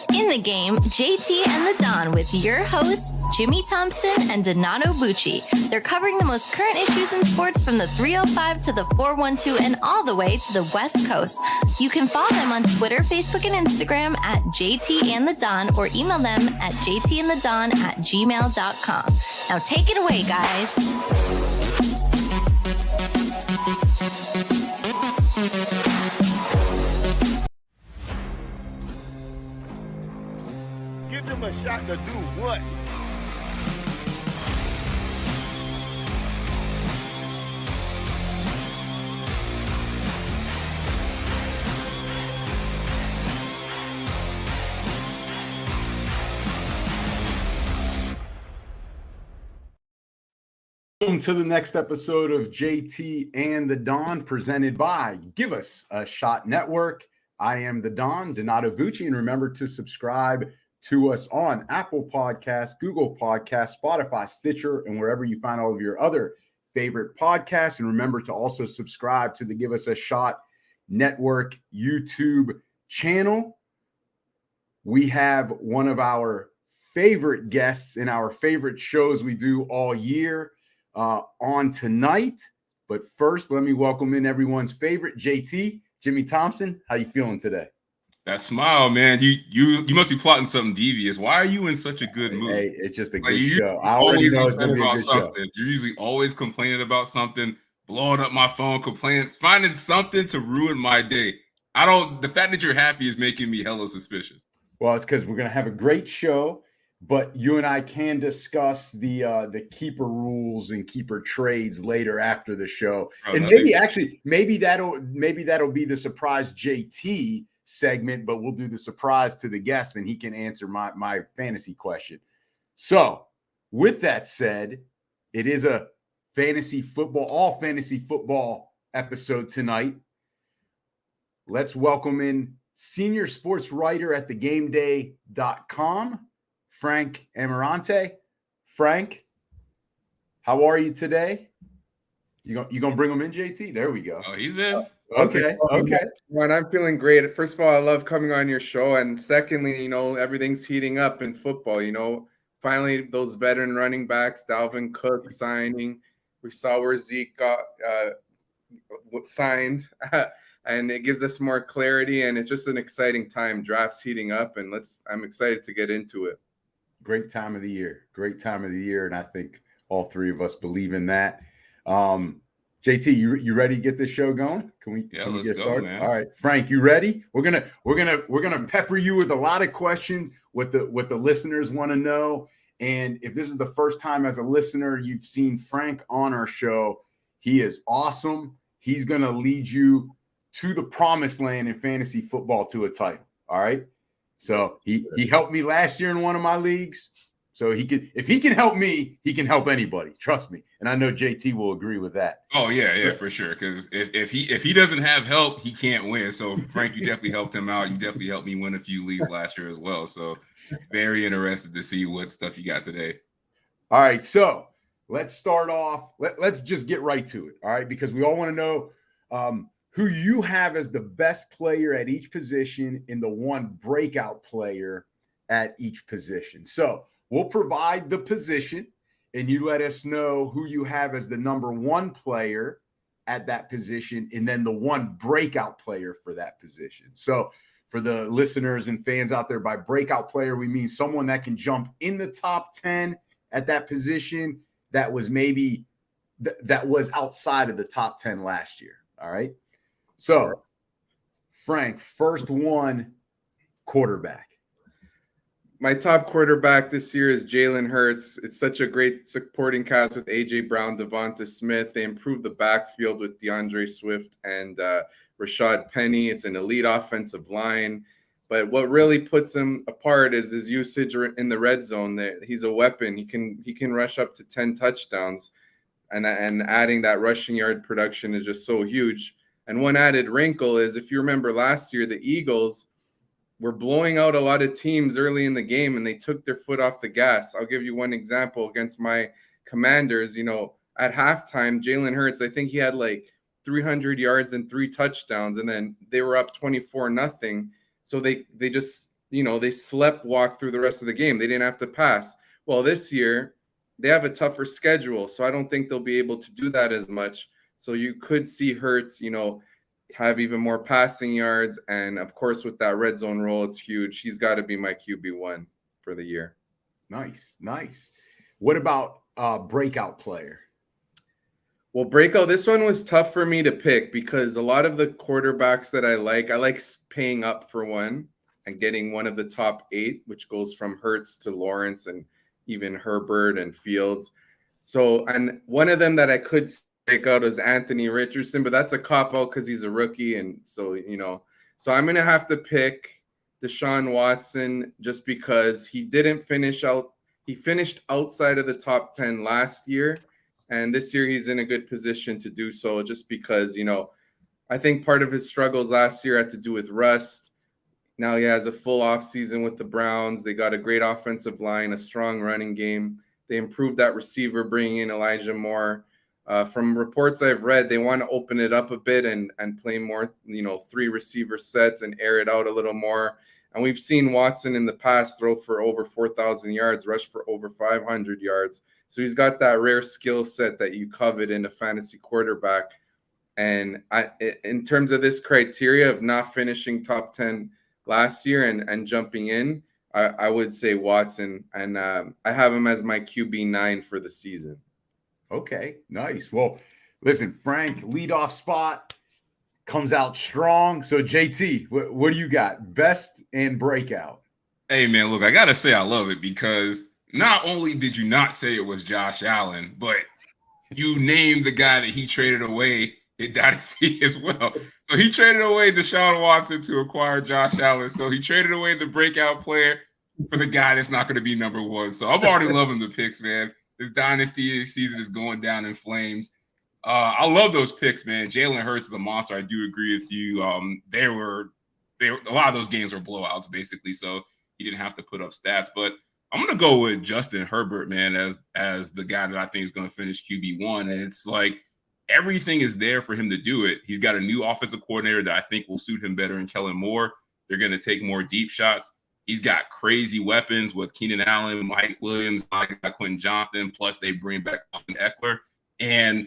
It's In the Game, JT and the Don with your hosts, Jimmy Thompson and Donato Bucci. They're covering the most current issues in sports from the 305 to the 412 and all the way to the West Coast. You can follow them on Twitter, Facebook, and Instagram at JT and the Don or email them at jtandthedon@gmail.com. Now take it away, guys. Give them a shot to do what? Welcome to the next episode of JT and the Don, presented by Give Us a Shot Network. I am the Don, Donato Bucci, and remember to subscribe to us on Apple Podcasts, Google Podcasts, Spotify, Stitcher, and wherever you find all of your other favorite podcasts. And remember to also subscribe to the Give Us a Shot Network YouTube channel. We have one of our favorite guests in our favorite shows we do all year on tonight. But first, let me welcome in everyone's favorite JT, Jimmy Thompson. How you feeling today? That smile, man. You must be plotting something devious. Why are you in such a good mood? Hey, it's just a good show. I already already know it's gonna be a about good something. show. You're usually always complaining about something, blowing up my phone, complaining, finding something to ruin my day. The fact that you're happy is making me hella suspicious. Well, it's because we're gonna have a great show, but you and I can discuss the keeper rules and keeper trades later after the show. And maybe that'll be the surprise JT segment, but we'll do the surprise to the guest and he can answer my fantasy question. So with that said, it is a all fantasy football episode tonight. Let's welcome in senior sports writer at thegameday.com, Frank Amarante. Frank, how are you today? You gonna bring him in, JT? There we go. Oh, he's in. Okay. Well, I'm feeling great. First of all, I love coming on your show, and secondly, everything's heating up in football. Finally, those veteran running backs, Dalvin Cook signing. We saw where Zeke got signed, and it gives us more clarity. And it's just an exciting time. Draft's heating up, and I'm excited to get into it. Great time of the year, and I think all three of us believe in that. JT, you ready to get this show going? Can we get started? Man. All right, Frank, you ready? We're gonna pepper you with a lot of questions, what the listeners want to know. And if this is the first time as a listener you've seen Frank on our show, he is awesome. He's gonna lead you to the promised land in fantasy football, to a title. All right. So he helped me last year in one of my leagues. So if he can help me, he can help anybody. Trust me. And I know JT will agree with that. Oh, yeah, for sure. Because if he doesn't have help, he can't win. So Frank, you definitely helped him out. You definitely helped me win a few leagues last year as well. So very interested to see what stuff you got today. All right. So let's start off. Let's just get right to it. All right. Because we all want to know who you have as the best player at each position and the one breakout player at each position. So we'll provide the position and you let us know who you have as the number one player at that position and then the one breakout player for that position. So for the listeners and fans out there, by breakout player, we mean someone that can jump in the top 10 at that position that was maybe that was outside of the top 10 last year. All right. So, Frank, first one, quarterback. My top quarterback this year is Jalen Hurts. It's such a great supporting cast with A.J. Brown, Devonta Smith. They improved the backfield with DeAndre Swift and Rashad Penny. It's an elite offensive line. But what really puts him apart is his usage in the red zone. He's a weapon. He can rush up to 10 touchdowns. And adding that rushing yard production is just so huge. And one added wrinkle is, if you remember last year, the Eagles were blowing out a lot of teams early in the game and they took their foot off the gas. I'll give you one example against my Commanders. At halftime, Jalen Hurts, I think he had like 300 yards and 3 touchdowns, and then they were up 24-0. So they just they slept walk through the rest of the game. They didn't have to pass. Well, this year they have a tougher schedule, so I don't think they'll be able to do that as much. So you could see Hurts, have even more passing yards. And of course, with that red zone role, it's huge. He's got to be my QB1 for the year. Nice. What about breakout player? Well, breakout, this one was tough for me to pick because a lot of the quarterbacks that I like paying up for one and getting one of the top 8, which goes from Hurts to Lawrence and even Herbert and Fields. So, and one of them that I could take out is Anthony Richardson, but that's a cop-out because he's a rookie. And so, so I'm going to have to pick Deshaun Watson just because he didn't finish out. He finished outside of the top 10 last year. And this year he's in a good position to do so just because, I think part of his struggles last year had to do with rust. Now he has a full offseason with the Browns. They got a great offensive line, a strong running game. They improved that receiver, bringing in Elijah Moore. From reports I've read, they want to open it up a bit and play more, 3 receiver sets and air it out a little more. And we've seen Watson in the past throw for over 4,000 yards, rush for over 500 yards. So he's got that rare skill set that you covet in a fantasy quarterback. And in terms of this criteria of not finishing top 10 last year and jumping in, I would say Watson. And I have him as my QB9 for the season. Okay, nice. Well, listen, Frank, leadoff spot comes out strong. So, JT, what do you got? Best and breakout. Hey, man, look, I got to say I love it because not only did you not say it was Josh Allen, but you named the guy that he traded away in Dynasty as well. So he traded away Deshaun Watson to acquire Josh Allen. So he traded away the breakout player for the guy that's not going to be number 1. So I'm already loving the picks, man. This Dynasty season is going down in flames. I love those picks, man. Jalen Hurts is a monster. I do agree with you. They were a lot of those games were blowouts, basically. So he didn't have to put up stats. But I'm going to go with Justin Herbert, man, as the guy that I think is going to finish QB1. And it's like everything is there for him to do it. He's got a new offensive coordinator that I think will suit him better in Kellen Moore. They're going to take more deep shots. He's got crazy weapons with Keenan Allen, Mike Williams, Quentin Johnston, plus they bring back Austin Eckler. And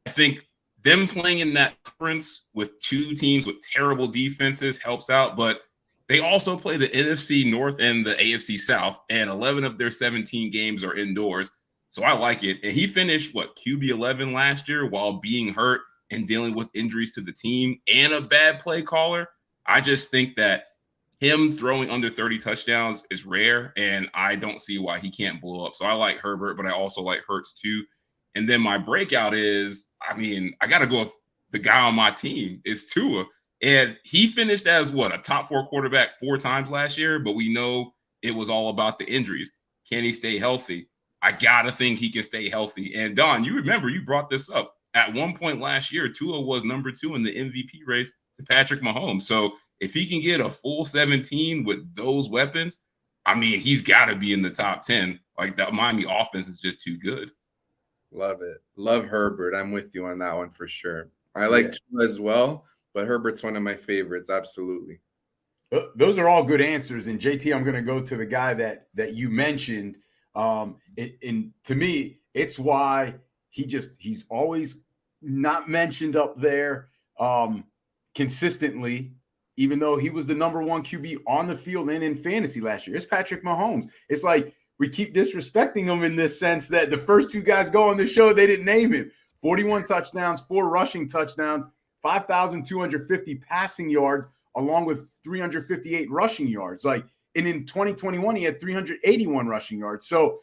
I think them playing in that conference with 2 teams with terrible defenses helps out, but they also play the NFC North and the AFC South, and 11 of their 17 games are indoors. So I like it. And he finished, QB 11 last year while being hurt and dealing with injuries to the team and a bad play caller. I just think that him throwing under 30 touchdowns is rare, and I don't see why he can't blow up. So I like Herbert, but I also like Hurts too. And then my breakout is, I got to go with the guy on my team is Tua. And he finished as a top 4 quarterback 4 times last year, but we know it was all about the injuries. Can he stay healthy? I got to think he can stay healthy. And Don, you remember you brought this up. At one point last year, Tua was number 2 in the MVP race to Patrick Mahomes. So if he can get a full 17 with those weapons, he's got to be in the top 10. Like, the Miami offense is just too good. Love it. Love Herbert. I'm with you on that one for sure. I like Tua as well, but Herbert's one of my favorites. Absolutely. Those are all good answers. And JT, I'm going to go to the guy that you mentioned. And to me, it's why he's always not mentioned up there consistently, even though he was the number 1 QB on the field and in fantasy last year. It's Patrick Mahomes. It's like we keep disrespecting him in this sense that the first 2 guys go on the show, they didn't name him. 41 touchdowns, 4 rushing touchdowns, 5,250 passing yards, along with 358 rushing yards. And in 2021, he had 381 rushing yards. So,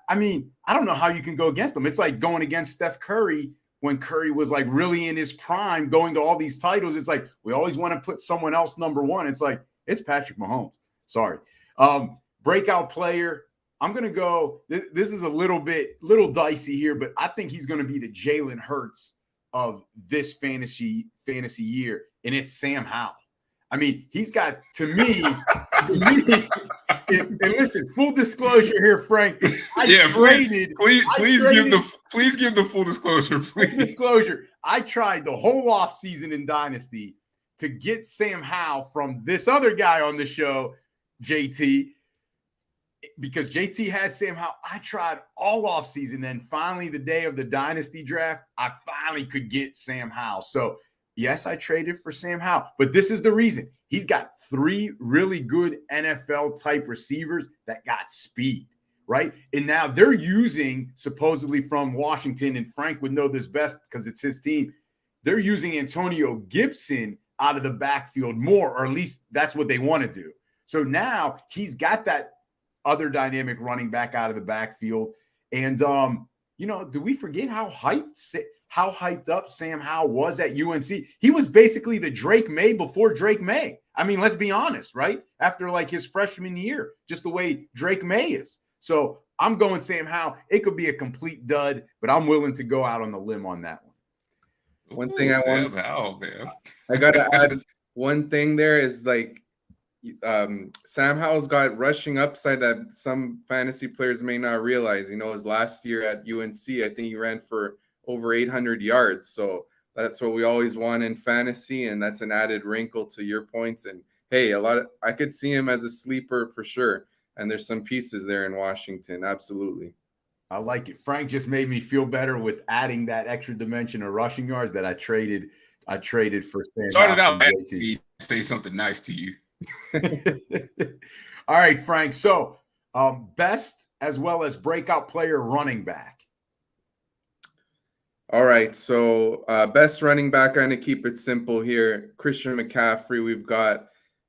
I don't know how you can go against him. It's like going against Steph Curry when Curry was really in his prime, going to all these titles. It's like we always want to put someone else number 1. It's like it's Patrick Mahomes. Sorry. Breakout player. I'm going to go. This is a little dicey here, but I think he's going to be the Jalen Hurts of this fantasy year, and it's Sam Howell. He's got to me. And listen, full disclosure here, Frank. Please give the full disclosure, please. Full disclosure. I tried the whole offseason in Dynasty to get Sam Howell from this other guy on the show JT, because JT had Sam Howell. I tried all offseason. Then finally, the day of the dynasty draft, I finally could get Sam Howell. So, yes, I traded for Sam Howell. But this is the reason. He's got 3 really good NFL-type receivers that got speed, right? And now they're using, supposedly from Washington, and Frank would know this best because it's his team, they're using Antonio Gibson out of the backfield more, or at least that's what they want to do. So now he's got that other dynamic running back out of the backfield. And, do we forget how hyped up Sam Howell was at UNC? He was basically the Drake May before Drake May. I mean, let's be honest, right? After like his freshman year, just the way Drake May is. So I'm going Sam Howell. It could be a complete dud, but I'm willing to go out on the limb on that one. One thing I Sam Howell, man. I got to add one thing there is like Sam Howell's got rushing upside that some fantasy players may not realize. His last year at UNC, I think he ran for over 800 yards. So that's what we always want in fantasy, and that's an added wrinkle to your points. And hey, I could see him as a sleeper for sure. And there's some pieces there in Washington. Absolutely. I like it. Frank just made me feel better with adding that extra dimension of rushing yards that I traded for Sam. Started out to say something nice to you. All right, Frank. So best as well as breakout player running back. All right. So best running back, I'm going to keep it simple here. Christian McCaffrey. We've got,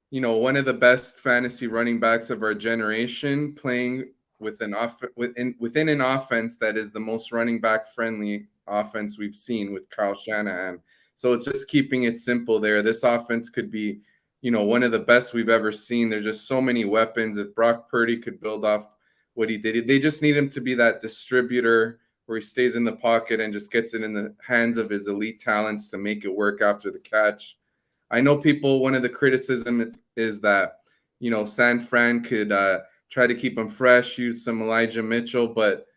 one of the best fantasy running backs of our generation playing within an offense that is the most running back friendly offense we've seen with Kyle Shanahan. So it's just keeping it simple there. This offense could be, one of the best we've ever seen. There's just so many weapons. If Brock Purdy could build off what he did, they just need him to be that distributor where he stays in the pocket and just gets it in the hands of his elite talents to make it work after the catch. I know one of the criticism is that, San Fran could try to keep him fresh, use some Elijah Mitchell, but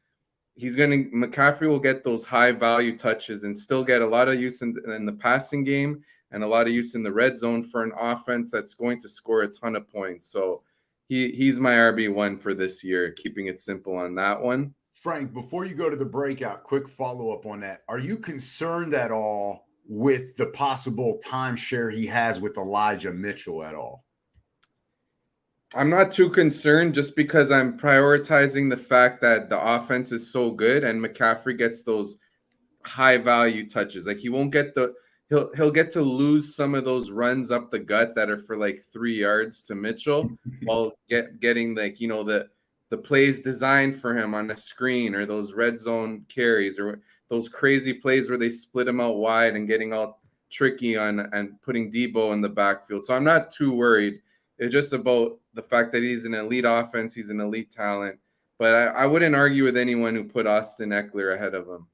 McCaffrey will get those high value touches and still get a lot of use in the passing game and a lot of use in the red zone for an offense that's going to score a ton of points. So he's my RB1 for this year, keeping it simple on that one. Frank, before you go to the breakout, quick follow-up on that. Are you concerned at all with the possible timeshare he has with Elijah Mitchell at all? I'm not too concerned just because I'm prioritizing the fact that the offense is so good and McCaffrey gets those high value touches. Like he'll get to lose some of those runs up the gut that are for like 3 yards to Mitchell while getting like, the plays designed for him on the screen or those red zone carries or those crazy plays where they split him out wide and getting all tricky and putting Debo in the backfield. So I'm not too worried. It's just about the fact that he's an elite offense. He's an elite talent. But I wouldn't argue with anyone who put Austin Eckler ahead of him.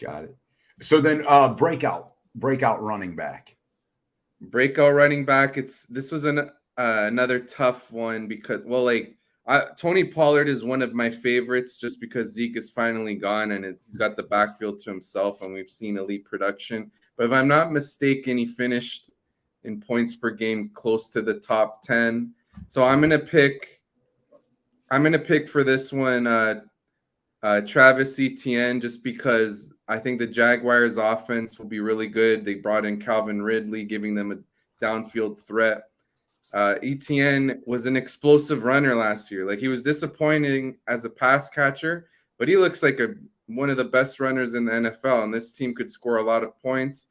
Got it. So then breakout running back. Breakout running back. This was another tough one because, Tony Pollard is one of my favorites just because Zeke is finally gone and he's got the backfield to himself and we've seen elite production. But if I'm not mistaken, he finished in points per game close to the top 10. So I'm gonna pick for this one Travis Etienne just because I think the Jaguars offense will be really good. They brought in Calvin Ridley, giving them a downfield threat. Etienne was an explosive runner last year. Like he was disappointing as a pass catcher, but he looks like one of the best runners in the NFL, and this team could score a lot of points.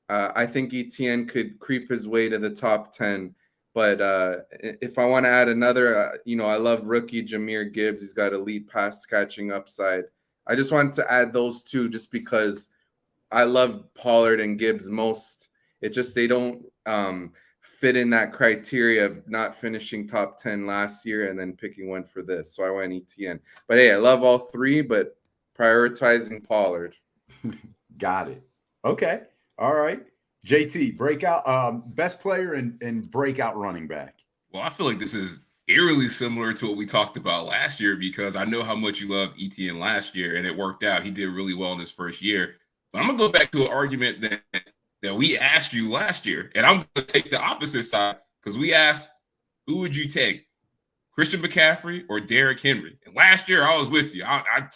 I think Etienne could creep his way to the top 10. But if I want to add another, I love rookie Jahmyr Gibbs. He's got elite pass catching upside. I just wanted to add those two just because I love Pollard and Gibbs most. It's just they don't fit in that criteria of not finishing top 10 last year and then picking one for this. So I went Etienne. But hey, I love all three, but prioritizing Pollard. Got it. Okay. All right. JT, breakout, best player and breakout running back. Well, I feel like this is eerily similar to what we talked about last year because I know how much you loved Etienne last year and it worked out. He did really well in his first year. But I'm going to go back to an argument that we asked you last year. And I'm going to take the opposite side because we asked who would you take? Christian McCaffrey or Derrick Henry? And last year I was with you. I'll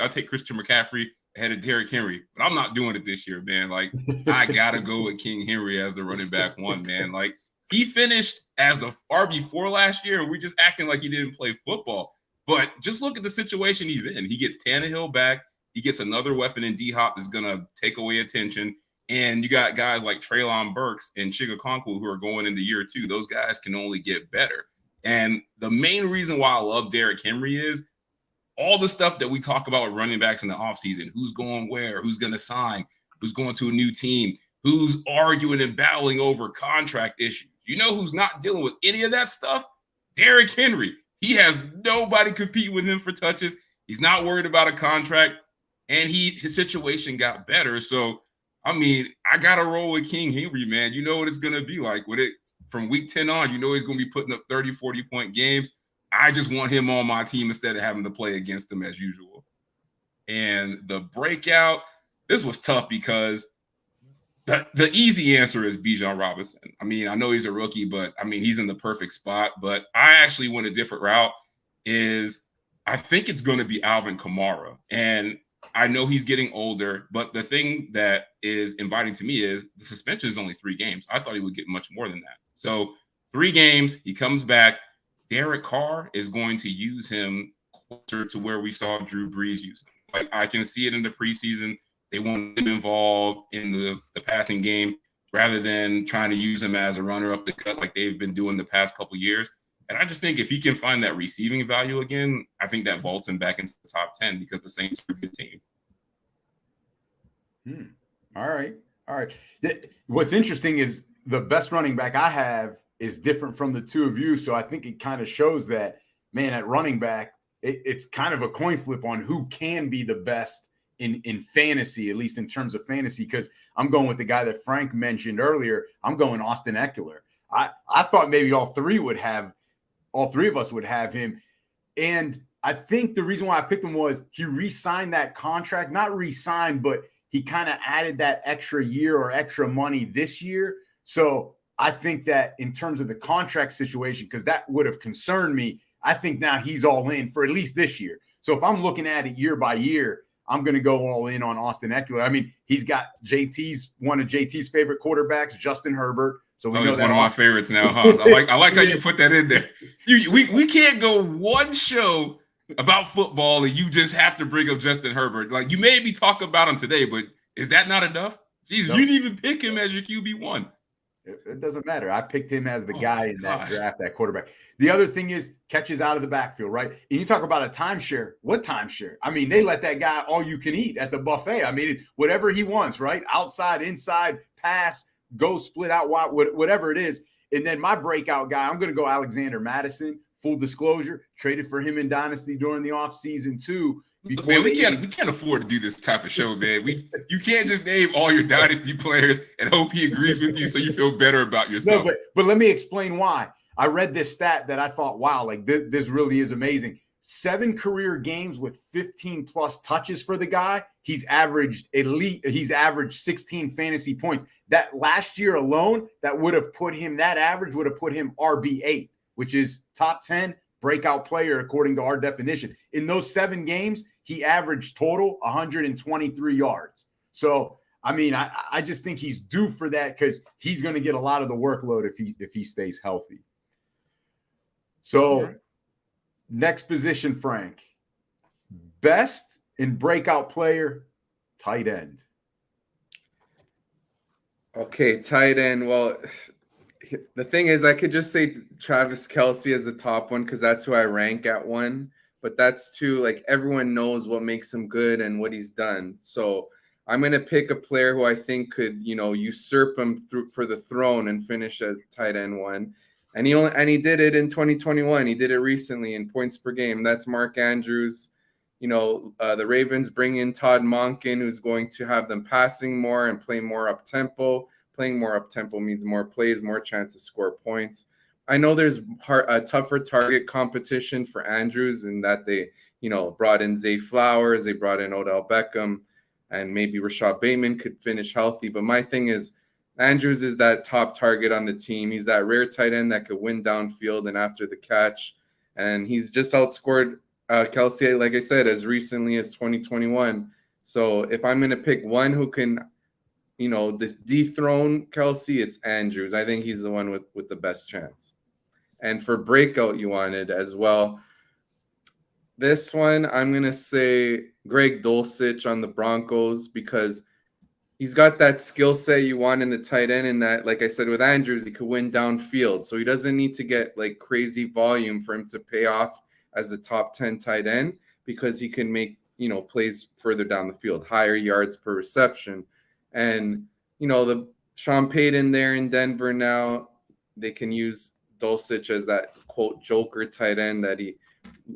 take Christian McCaffrey ahead of Derrick Henry, but I'm not doing it this year, man. Like, I gotta go with King Henry as the running back one, man. Like, he finished as the RB4 last year, and we're just acting like he didn't play football. But just look at the situation he's in. He gets Tannehill back. He gets another weapon in D-Hop that's gonna take away attention. And you got guys like Treylon Burks and Chigakonkwo who are going into year 2. Those guys can only get better. And the main reason why I love Derrick Henry is all the stuff that we talk about with running backs in the offseason. Who's going where? Who's going to sign? Who's going to a new team? Who's arguing and battling over contract issues? You know who's not dealing with any of that stuff? Derrick Henry. He has nobody compete with him for touches. He's not worried about a contract. And his situation got better. So, I mean, I got to roll with King Henry, man. You know what it's going to be like. With it from week 10 on, you know he's going to be putting up 30, 40-point games. I just want him on my team instead of having to play against him as usual. And the breakout, this was tough because the easy answer is Bijan Robinson. I mean, I know he's a rookie, but, I mean, he's in the perfect spot. But I actually went a different route. I think it's going to be Alvin Kamara. And I know he's getting older, but the thing that is inviting to me is the suspension is only 3 games. I thought he would get much more than that. So 3 games, he comes back. Derek Carr is going to use him closer to where we saw Drew Brees use him. Like, I can see it in the preseason. They want him involved in the passing game rather than trying to use him as a runner up the cut like they've been doing the past couple years. And I just think if he can find that receiving value again, I think that vaults him back into the top 10 because the Saints are a good team. All right. What's interesting is the best running back I have is different from the two of you. So I think it kind of shows that, man, at running back, it's kind of a coin flip on who can be the best in fantasy, at least in terms of fantasy, because I'm going with the guy that Frank mentioned earlier. I'm going Austin Eckler. I thought maybe all three of us would have him. And I think the reason why I picked him was he re-signed that contract, not re-signed, but he kind of added that extra year or extra money this year. So I think that in terms of the contract situation, because that would have concerned me, I think now he's all in for at least this year. So if I'm looking at it year by year, I'm going to go all in on Austin Eckler. I mean, he's got one of JT's favorite quarterbacks, Justin Herbert. So we know he's that one of my favorites now, huh? I like how you put that in there. We can't go one show about football and you just have to bring up Justin Herbert. Like, you made me talk about him today, but is that not enough? Jesus, you didn't even pick him as your QB1. It doesn't matter. I picked him as the guy in that draft, that quarterback. The other thing is catches out of the backfield, right? And you talk about a timeshare. What timeshare? I mean, they let that guy all you can eat at the buffet. I mean, whatever he wants, right? Outside, inside, pass, go split out, whatever it is. And then my breakout guy, I'm going to go Alexander Madison. Full disclosure, traded for him in Dynasty during the offseason too. Man, we can't afford to do this type of show, man. You can't just name all your Dynasty players and hope he agrees with you so you feel better about yourself. No, but let me explain why. I read this stat that I thought, wow, like this really is amazing. 7 career games with 15 plus touches for the guy. He's averaged 16 fantasy points. That last year alone, that average would have put him RB8, which is top 10 breakout player according to our definition. In those 7 games, he averaged total 123 yards. So, I mean, I just think he's due for that because he's going to get a lot of the workload if he stays healthy. So, next position, Frank. Best in breakout player, tight end. Okay, tight end. Well, the thing is, I could just say Travis Kelce as the top one because that's who I rank at 1. But that's too, like, everyone knows what makes him good and what he's done. So I'm going to pick a player who I think could, usurp him for the throne and finish at tight end 1. And he did it in 2021. He did it recently in points per game. That's Mark Andrews. The Ravens bring in Todd Monken, who's going to have them passing more and play more up-tempo. Playing more up-tempo means more plays, more chance to score points. I know there's a tougher target competition for Andrews in that they, brought in Zay Flowers, they brought in Odell Beckham, and maybe Rashad Bateman could finish healthy. But my thing is, Andrews is that top target on the team. He's that rare tight end that could win downfield and after the catch. And he's just outscored Kelce, like I said, as recently as 2021. So if I'm going to pick one who can, dethrone Kelce, it's Andrews. I think he's the one with the best chance. And for breakout, you wanted as well. This one, I'm going to say Greg Dulcich on the Broncos because he's got that skill set you want in the tight end, and that, like I said, with Andrews, he could win downfield. So he doesn't need to get like crazy volume for him to pay off as a top 10 tight end because he can make, plays further down the field, higher yards per reception. And, the Sean Payton there in Denver now, they can use Dulcich as that, quote, joker tight end that he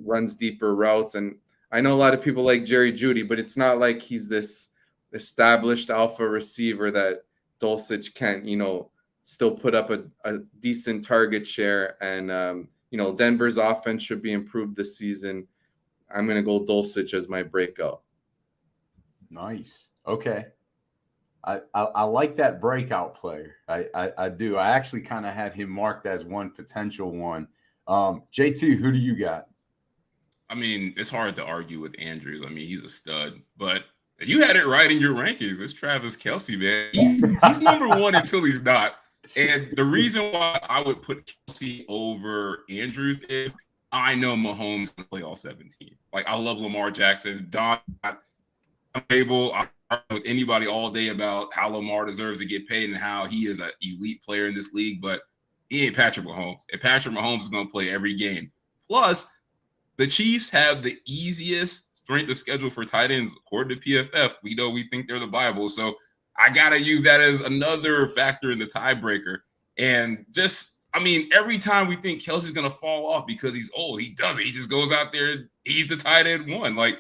runs deeper routes. And I know a lot of people like Jerry Jeudy, but it's not like he's this established alpha receiver that Dulcich can't, still put up a decent target share. And, Denver's offense should be improved this season. I'm going to go Dulcich as my breakout. Nice. Okay. I like that breakout player. I do. I actually kind of had him marked as one potential one. JT, who do you got? I mean, it's hard to argue with Andrews. I mean, he's a stud, but you had it right in your rankings. It's Travis Kelce, man. He's number one until he's not. And the reason why I would put Kelce over Andrews is I know Mahomes can play all 17. Like, I love Lamar Jackson. I'm able to argue with anybody all day about how Lamar deserves to get paid and how he is an elite player in this league, but he ain't Patrick Mahomes. And Patrick Mahomes is going to play every game. Plus, the Chiefs have the easiest strength of schedule for tight ends, according to PFF. We think they're the Bible. So I got to use that as another factor in the tiebreaker. And every time we think Kelce's going to fall off because he's old, he doesn't. He just goes out there. He's the tight end one. Like,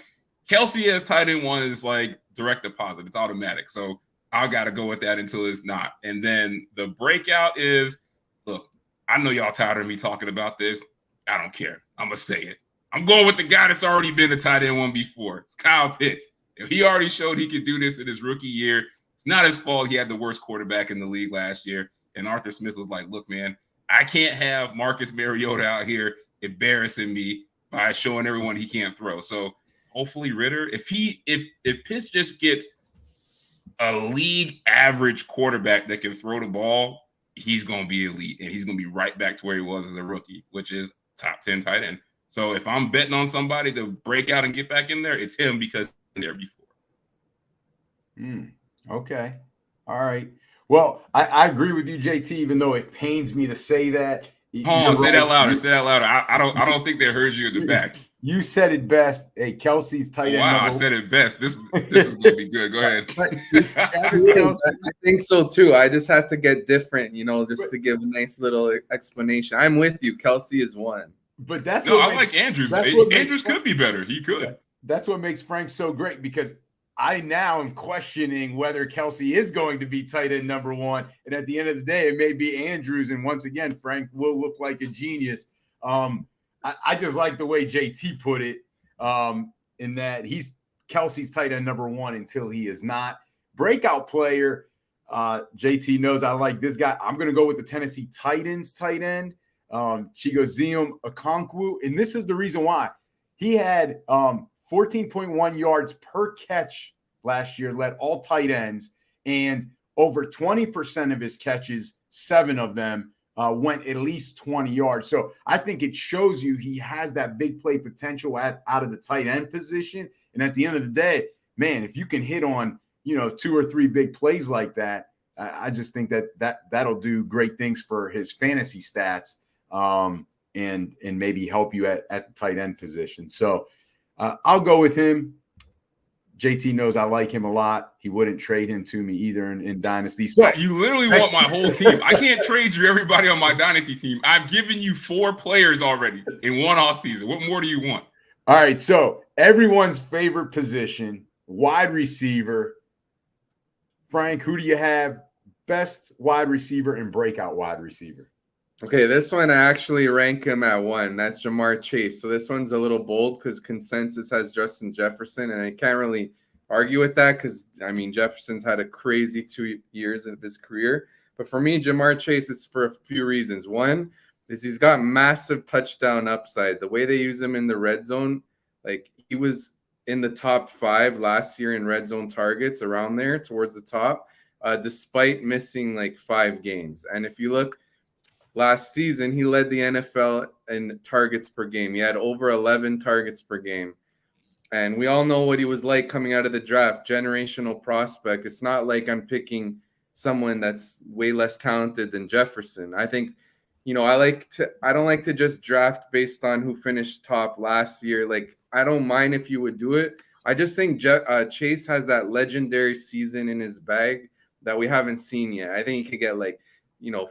Kelce as tight end one is like direct deposit. It's automatic. So I got to go with that until it's not. And then the breakout is, look, I know y'all tired of me talking about this. I don't care. I'm going to say it. I'm going with the guy that's already been a tight end one before. It's Kyle Pitts. If he already showed he could do this in his rookie year, it's not his fault. He had the worst quarterback in the league last year. And Arthur Smith was like, look, man, I can't have Marcus Mariota out here embarrassing me by showing everyone he can't throw. So hopefully Ritter, if Pitts just gets a league average quarterback that can throw the ball, he's going to be elite. And he's going to be right back to where he was as a rookie, which is top 10 tight end. So if I'm betting on somebody to break out and get back in there, it's him because he's there before. Okay. All right. Well, I agree with you, JT, even though it pains me to say that. Hold on, say that louder. Say that louder. I don't think they heard you in the back. You said it best. Hey, Kelce's tight end. Wow, I said it best. This is going to be good. Go ahead. I think so too. I just had to get different, just to give a nice little explanation. I'm with you. Kelce is one. But that's I like Andrews. Andrews could be better. He could. That's what makes Frank so great, because I now am questioning whether Kelce is going to be tight end number one. And at the end of the day, it may be Andrews. And once again, Frank will look like a genius. I just like the way JT put it, in that Kelce's tight end number one until he is not. Breakout player, JT knows I like this guy. I'm going to go with the Tennessee Titans tight end, Chigozie Okonkwo. And this is the reason why. He had 14.1 yards per catch last year, led all tight ends, and over 20% of his catches, 7 of them, went at least 20 yards. So I think it shows you he has that big play potential out of the tight end position. And at the end of the day, man, if you can hit on, 2 or 3 big plays like that, I just think that'll do great things for his fantasy stats, and maybe help you at the tight end position. So I'll go with him. JT knows I like him a lot. He wouldn't trade him to me either in Dynasty. So you literally want my whole team. I can't trade you everybody on my Dynasty team. I've given you 4 players already in one offseason. What more do you want? All right, so everyone's favorite position, wide receiver. Frank, who do you have? Best wide receiver and breakout wide receiver. Okay, this one I actually rank him at 1. That's Jamar Chase. So this one's a little bold because consensus has Justin Jefferson, and I can't really argue with that because, I mean, Jefferson's had a crazy 2 years of his career. But for me, Jamar Chase is for a few reasons. One is he's got massive touchdown upside. The way they use him in the red zone, like he was in the top 5 last year in red zone targets, around there towards the top, despite missing like 5 games. And if you look last season, he led the NFL in targets per game. He had over 11 targets per game. And we all know what he was like coming out of the draft, generational prospect. It's not like I'm picking someone that's way less talented than Jefferson. I think, I don't like to just draft based on who finished top last year. Like, I don't mind if you would do it. I just think Chase has that legendary season in his bag that we haven't seen yet. I think he could get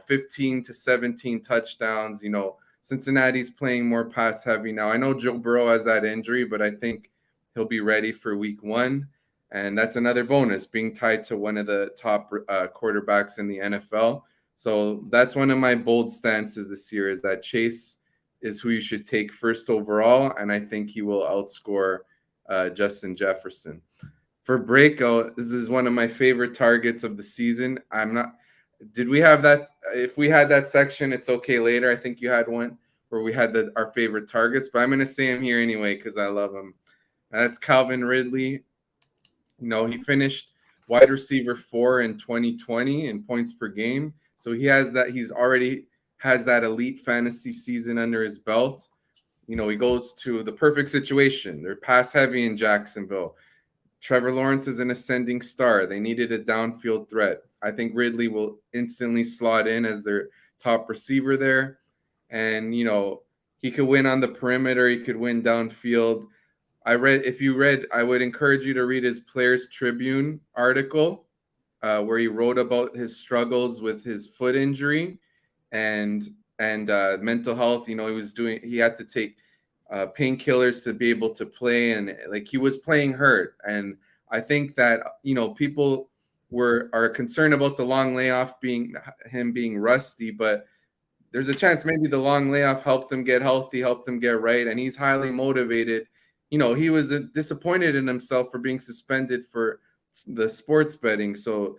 15 to 17 touchdowns. Cincinnati's playing more pass heavy now. I know Joe Burrow has that injury, but I think he'll be ready for week 1. And that's another bonus, being tied to one of the top quarterbacks in the NFL. So that's one of my bold stances this year, is that Chase is who you should take first overall. And I think he will outscore Justin Jefferson. For breakout, this is one of my favorite targets of the season. Did we have that? If we had that section, it's okay later. I think you had one where we had our favorite targets, but I'm going to say him here anyway because I love him. That's Calvin Ridley. He finished wide receiver 4 in 2020 in points per game. So he has that. He's already has that elite fantasy season under his belt. He goes to the perfect situation. They're pass heavy in Jacksonville. Trevor Lawrence is an ascending star. They needed a downfield threat. I think Ridley will instantly slot in as their top receiver there. And, he could win on the perimeter. He could win downfield. I would encourage you to read his Players Tribune article where he wrote about his struggles with his foot injury and mental health. He had to take painkillers to be able to play, and he was playing hurt. And I think that, people are concerned about the long layoff being rusty, but there's a chance maybe the long layoff helped him get healthy, helped him get right. And he's highly motivated. He was disappointed in himself for being suspended for the sports betting. So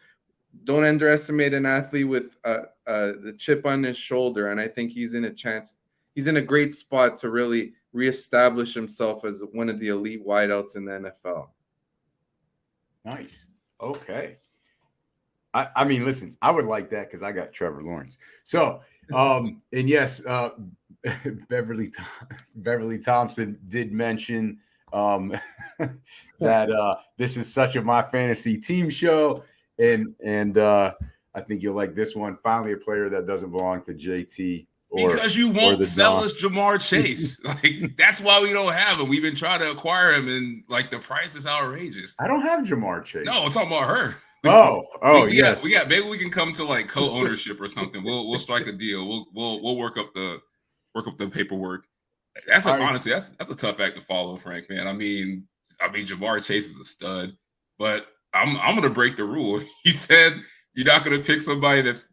don't underestimate an athlete with the chip on his shoulder. And I think he's in a great spot to really reestablish himself as one of the elite wideouts in the NFL. Nice. Okay. I mean, listen, I would like that because I got Trevor Lawrence. So, and yes, Beverly Thompson did mention that this is such a My Fantasy Team show, and I think you'll like this one. Finally, a player that doesn't belong to JT. Because you won't sell us Jamar Chase. That's why we don't have him. We've been trying to acquire him, and the price is outrageous. I don't have Jamar Chase. No, I'm talking about her. Yes. We got. Maybe we can come to co-ownership or something. We'll strike a deal. We'll work up the paperwork. Honestly, that's a tough act to follow, Frank, man. I mean, Jamar Chase is a stud, but I'm gonna break the rule. He said you're not gonna pick somebody that's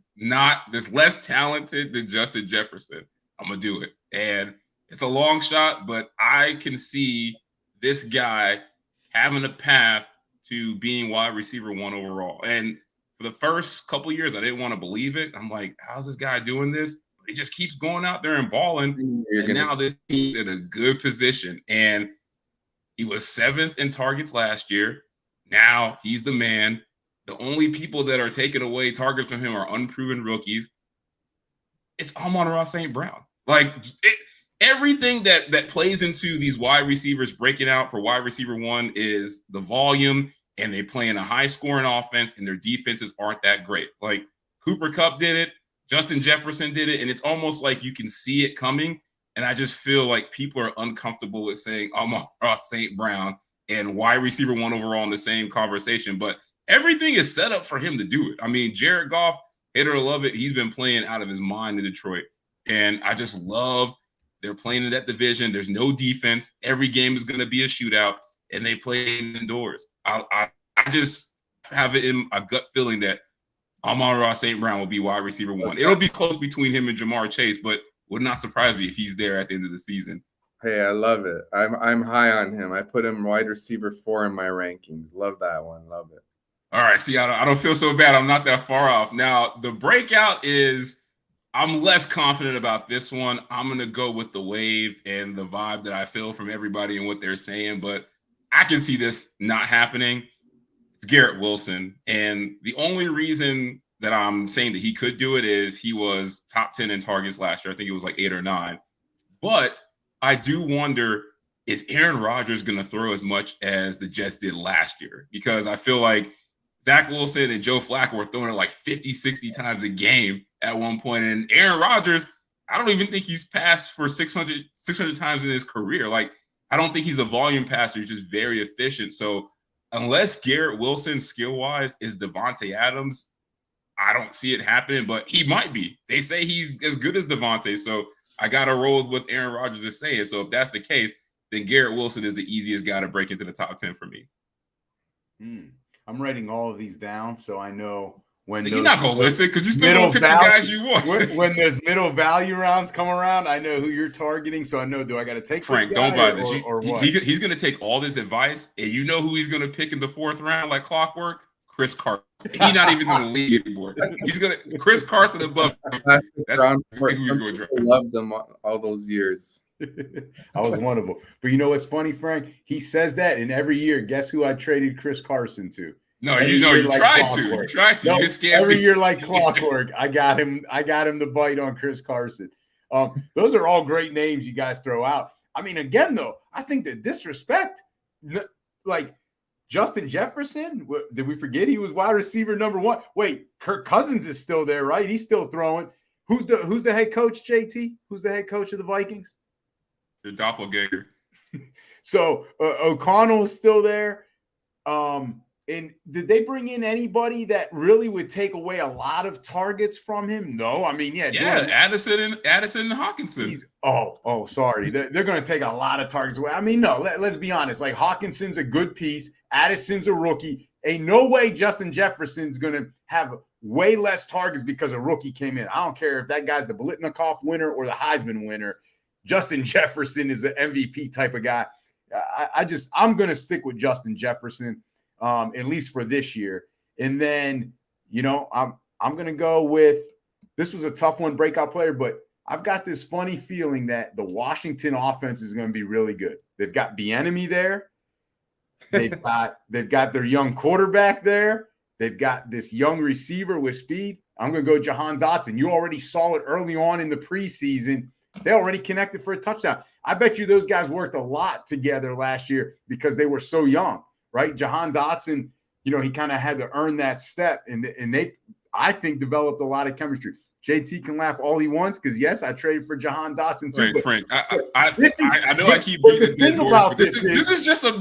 less talented than Justin Jefferson. I'm gonna do it, and it's a long shot, but I can see this guy having a path to being wide receiver 1 overall. And for the first couple of years, I didn't want to believe it. I'm like, how's this guy doing this? But he just keeps going out there and balling. And now this team's in a good position. And he was 7th in targets last year. Now he's the man. The only people that are taking away targets from him are unproven rookies. It's Amon-Ra St. Brown. Everything that plays into these wide receivers breaking out for wide receiver 1 is the volume, and they play in a high-scoring offense, and their defenses aren't that great. Cooper Kupp did it, Justin Jefferson did it, and it's almost like you can see it coming. And I just feel like people are uncomfortable with saying Amon-Ra St. Brown and wide receiver 1 overall in the same conversation. But everything is set up for him to do it. I mean, Jared Goff, hate it or love it, he's been playing out of his mind in Detroit. And I just love they're playing in that division. There's no defense. Every game is going to be a shootout, and they play indoors. I just have it in a gut feeling that Amon-Ra St. Brown will be wide receiver 1. It'll be close between him and Jamar Chase, but would not surprise me if he's there at the end of the season. Hey, I love it. I'm high on him. I put him wide receiver 4 in my rankings. Love that one. Love it. All right, see, I don't feel so bad. I'm not that far off. Now, the breakout is I'm less confident about this one. I'm going to go with the wave and the vibe that I feel from everybody and what they're saying, but I can see this not happening. It's Garrett Wilson. And the only reason that I'm saying that he could do it is he was top 10 in targets last year. I think it was like 8 or 9. But I do wonder, is Aaron Rodgers going to throw as much as the Jets did last year? Because I feel like Zach Wilson and Joe Flacco were throwing it like 50, 60 times a game at one point. And Aaron Rodgers, I don't even think he's passed for 600 times in his career. Like, I don't think he's a volume passer. He's just very efficient. So unless Garrett Wilson skill-wise is Devontae Adams, I don't see it happening, but he might be. They say he's as good as Devontae. So I got to roll with what Aaron Rodgers is saying. So if that's the case, then Garrett Wilson is the easiest guy to break into the top 10 for me. I'm writing all of these down so I know when you're not gonna listen because you still don't pick the guys you want. when those middle value rounds come around, I know who you're targeting, so I know, do I got to take Frank? Don't buy this. Or what? He's gonna take all this advice, and you know who he's gonna pick in the 4th round like clockwork? Chris Carson. He's not even gonna lead anymore. He's gonna Chris Carson above. That's round 4. He's gonna draft. I loved them all those years. I was one of them. But you know what's funny, Frank? He says that, and every year, guess who I traded Chris Carson to? No, you tried to. You tried to. No, you every year like clockwork. I got him to bite on Chris Carson. Those are all great names you guys throw out. I mean, again, though, I think the disrespect, like Justin Jefferson, did we forget he was wide receiver number 1? Wait, Kirk Cousins is still there, right? He's still throwing. Who's the head coach, JT? Who's the head coach of the Vikings? The doppelganger. So O'Connell is still there. And did they bring in anybody that really would take away a lot of targets from him? No, I mean, Addison and Hawkinson. Sorry, they're going to take a lot of targets away. I mean, no, let's be honest. Like Hawkinson's a good piece, Addison's a rookie. Ain't no way Justin Jefferson's going to have way less targets because a rookie came in. I don't care if that guy's the Biletnikoff winner or the Heisman winner. Justin Jefferson is an MVP type of guy. I'm going to stick with Justin Jefferson. At least for this year. And then, I'm going to go with, this was a tough one, breakout player, but I've got this funny feeling that the Washington offense is going to be really good. They've got Bieniemy there. They've got their young quarterback there. They've got this young receiver with speed. I'm going to go Jahan Dotson. You already saw it early on in the preseason. They already connected for a touchdown. I bet you those guys worked a lot together last year because they were so young. Right, Jahan Dotson, he kind of had to earn that step, and they, I think, developed a lot of chemistry. JT can laugh all he wants because yes, I traded for Jahan Dotson too. Frank, I know I keep beating this horse, but this is just a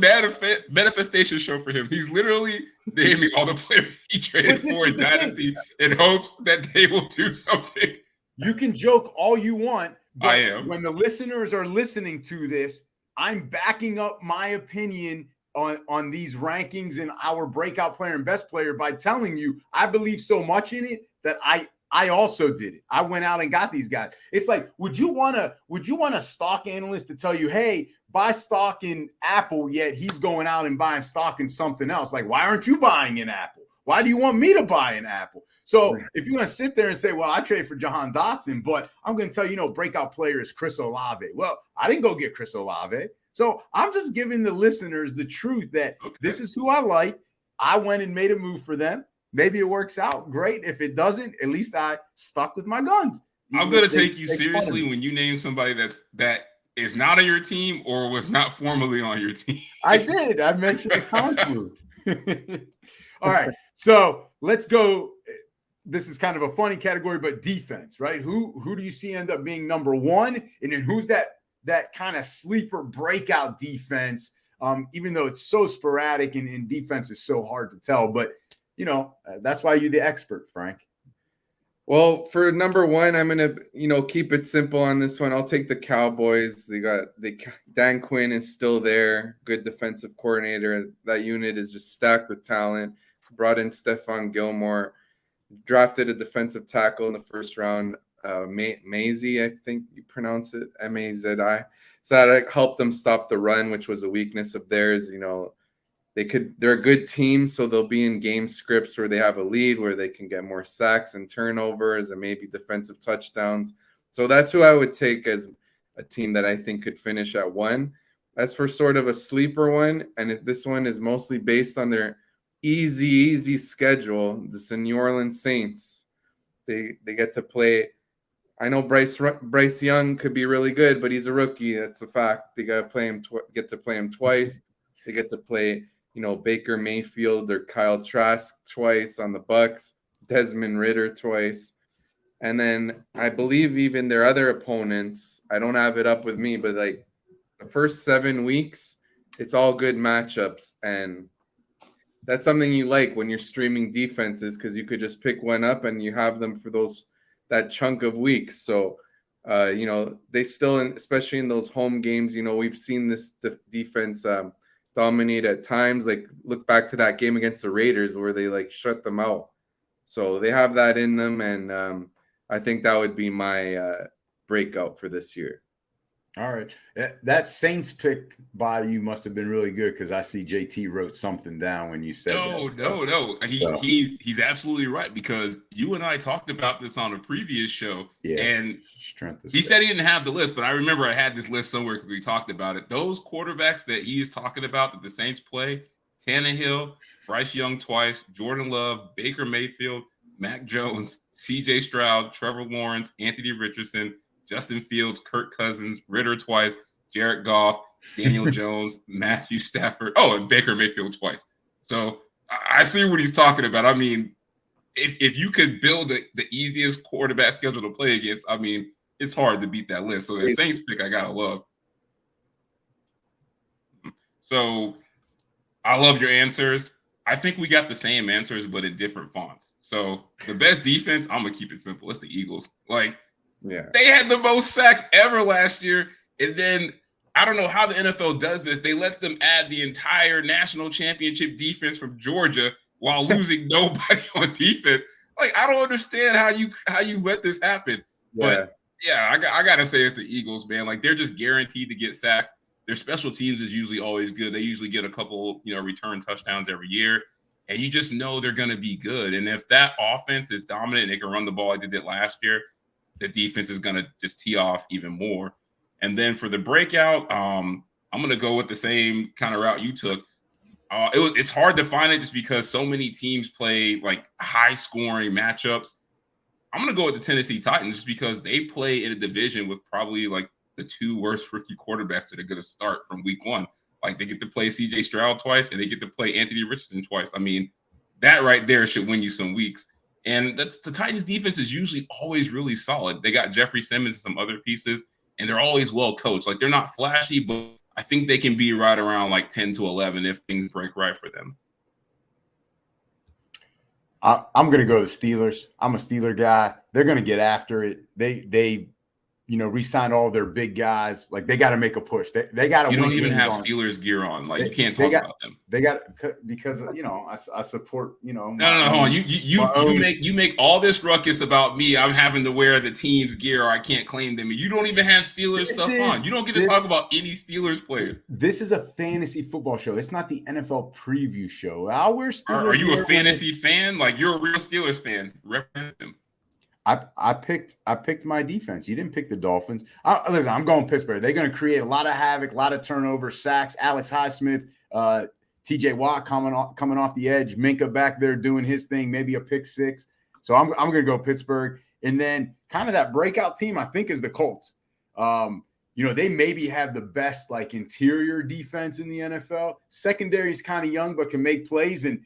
manifestation show for him. He's literally naming all the players he traded for in Dynasty in hopes that they will do something. You can joke all you want, but I am. When the listeners are listening to this, I'm backing up my opinion on these rankings and our breakout player and best player by telling you I believe so much in it that I also did it. I went out and got these guys. It's like, would you want a stock analyst to tell you, hey, buy stock in Apple, yet he's going out and buying stock in something else? Like, why aren't you buying in Apple? Why do you want me to buy an Apple? So if you're going to sit there and say, well, I traded for Jahan Dotson, but I'm going to tell you, breakout player is Chris Olave. Well, I didn't go get Chris Olave. So I'm just giving the listeners the truth that this is who I like. I went and made a move for them. Maybe it works out great. If it doesn't, at least I stuck with my guns. I'm going to take you seriously when you name somebody that is not on your team or was not formerly on your team. I did. I mentioned the conclude. All right. So let's go. This is kind of a funny category, but defense, right? Who do you see end up being number 1? And then who's that kind of sleeper breakout defense, even though it's so sporadic and defense is so hard to tell. But, that's why you're the expert, Frank. Well, for number 1, I'm going to, keep it simple on this one. I'll take the Cowboys. Dan Quinn is still there. Good defensive coordinator. That unit is just stacked with talent. Brought in Stephon Gilmore. Drafted a defensive tackle in the first round. Mazi, I think you pronounce it, Mazi. So that helped them stop the run, which was a weakness of theirs. You know, they're a good team, so they'll be in game scripts where they have a lead, where they can get more sacks and turnovers and maybe defensive touchdowns. So that's who I would take as a team that I think could finish at 1. As for sort of a sleeper one, and this one is mostly based on their easy schedule, the New Orleans Saints. They get to play. I know Bryce Young could be really good, but he's a rookie. That's a fact. They got to play him. Get to play him twice. They get to play, Baker Mayfield or Kyle Trask twice on the Bucs. Desmond Ridder twice, and then I believe even their other opponents. I don't have it up with me, but like the first 7 weeks, it's all good matchups, and that's something you like when you're streaming defenses, because you could just pick one up and you have them for that chunk of weeks. So, they still, especially in those home games, we've seen this defense dominate at times. Like, look back to that game against the Raiders where they shut them out. So they have that in them, and I think that would be my breakout for this year. All right. That Saints pick by you must have been really good, because I see JT wrote something down when you said No. He's absolutely right, because you and I talked about this on a previous show, and he said he didn't have the list, but I remember I had this list somewhere because we talked about it. Those quarterbacks that he is talking about that the Saints play: Tannehill, Bryce Young twice, Jordan Love, Baker Mayfield, Mac Jones, C.J. Stroud, Trevor Lawrence, Anthony Richardson, Justin Fields, Kirk Cousins, Ridder twice, Jared Goff, Daniel Jones, Matthew Stafford. Oh, and Baker Mayfield twice. So I see what he's talking about. I mean, if you could build the easiest quarterback schedule to play against, I mean, it's hard to beat that list. So the Saints pick, I gotta love. So I love your answers. I think we got the same answers, but in different fonts. So the best defense, I'm gonna keep it simple. It's the Eagles. They had the most sacks ever last year. And then I don't know how the NFL does this. They let them add the entire national championship defense from Georgia while losing nobody on defense. I don't understand how you let this happen. Yeah. But yeah, I gotta say it's the Eagles, man. They're just guaranteed to get sacks. Their special teams is usually always good. They usually get a couple, return touchdowns every year. And you just know they're gonna be good. And if that offense is dominant and they can run the ball like they did last year, the defense is going to just tee off even more. And then for the breakout, I'm going to go with the same kind of route you took. It's hard to find it just because so many teams play high scoring matchups. I'm going to go with the Tennessee Titans just because they play in a division with probably the 2 worst rookie quarterbacks that are going to start from week 1. They get to play C.J. Stroud twice and they get to play Anthony Richardson twice. I mean, that right there should win you some weeks. And the Titans defense is usually always really solid. They got Jeffrey Simmons and some other pieces, and they're always well coached. They're not flashy, but I think they can be right around 10 to 11 if things break right for them. I'm going to go the Steelers. I'm a Steeler guy. They're going to get after it. They re-signed all their big guys. They got to make a push. They got to. You don't even have Steelers gear on. You can't talk about them. They got because I support. No, hold on. You make all this ruckus about me. I'm having to wear the team's gear, or I can't claim them. You don't even have Steelers stuff on. You don't get to talk about any Steelers players. This is a fantasy football show. It's not the NFL preview show. I'll wear Steelers. Are you a fantasy fan? You're a real Steelers fan. Represent them. I picked my defense. You didn't pick the Dolphins. Listen, I'm going Pittsburgh. They're going to create a lot of havoc, a lot of turnovers, sacks. Alex Highsmith, T.J. Watt coming off the edge. Minka back there doing his thing, maybe a pick 6. So I'm going to go Pittsburgh. And then kind of that breakout team, I think, is the Colts. They maybe have the best interior defense in the NFL. Secondary is kind of young, but can make plays. And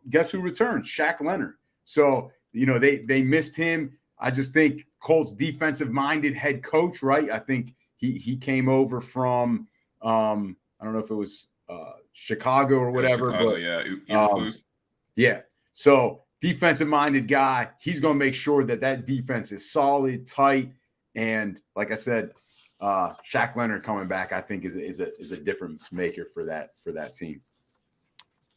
guess who returned? Shaq Leonard. So they missed him. I just think Colts defensive-minded head coach, right? I think he came over from I don't know if it was Chicago or whatever. Chicago, but yeah. So defensive-minded guy. He's going to make sure that defense is solid, tight, and like I said, Shaq Leonard coming back, I think is a difference maker for that team.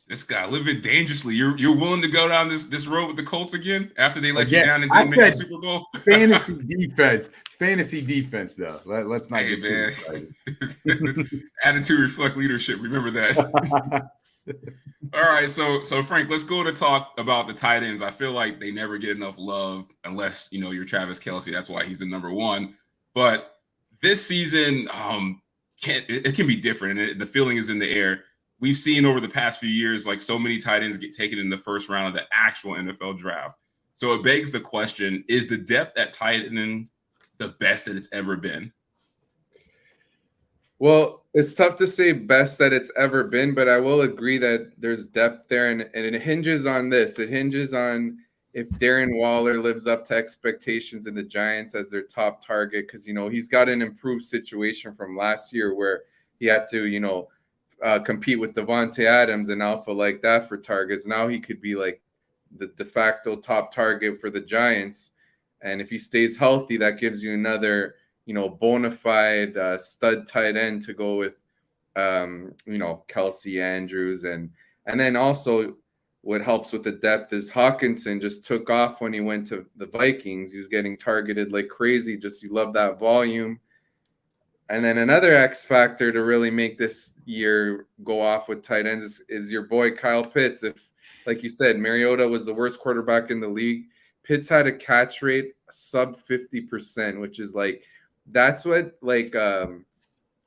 This guy living dangerously. You're willing to go down this road with the Colts again after they let you Again, down and I didn't make the said Super Bowl? Fantasy defense, though. Let's not Hey, get too man. Attitude reflect leadership. Remember that. All right, so Frank, let's go to talk about the tight ends. I feel like they never get enough love unless you're Travis Kelce. That's why he's the number one. But this season, it can be different, and the feeling is in the air. We've seen over the past few years, like so many tight ends get taken in the first round of the actual NFL draft. So it begs the question: is the depth at tight end the best that it's ever been? Well, it's tough to say best that it's ever been, but I will agree that there's depth there, and it hinges on this. It hinges on if Darren Waller lives up to expectations in the Giants as their top target, because he's got an improved situation from last year where he had to compete with Devontae Adams and alpha like that for targets. Now he could be like the de facto top target for the Giants, and if he stays healthy, that gives you another bona fide stud tight end to go with, Kelce, Andrews, and then also what helps with the depth is Hawkinson just took off when he went to the Vikings. He was getting targeted like crazy. Just you love that volume. And then another X factor to really make this year go off with tight ends is your boy Kyle Pitts. If, like you said, Mariota was the worst quarterback in the league, Pitts had a catch rate sub 50%, which is that's what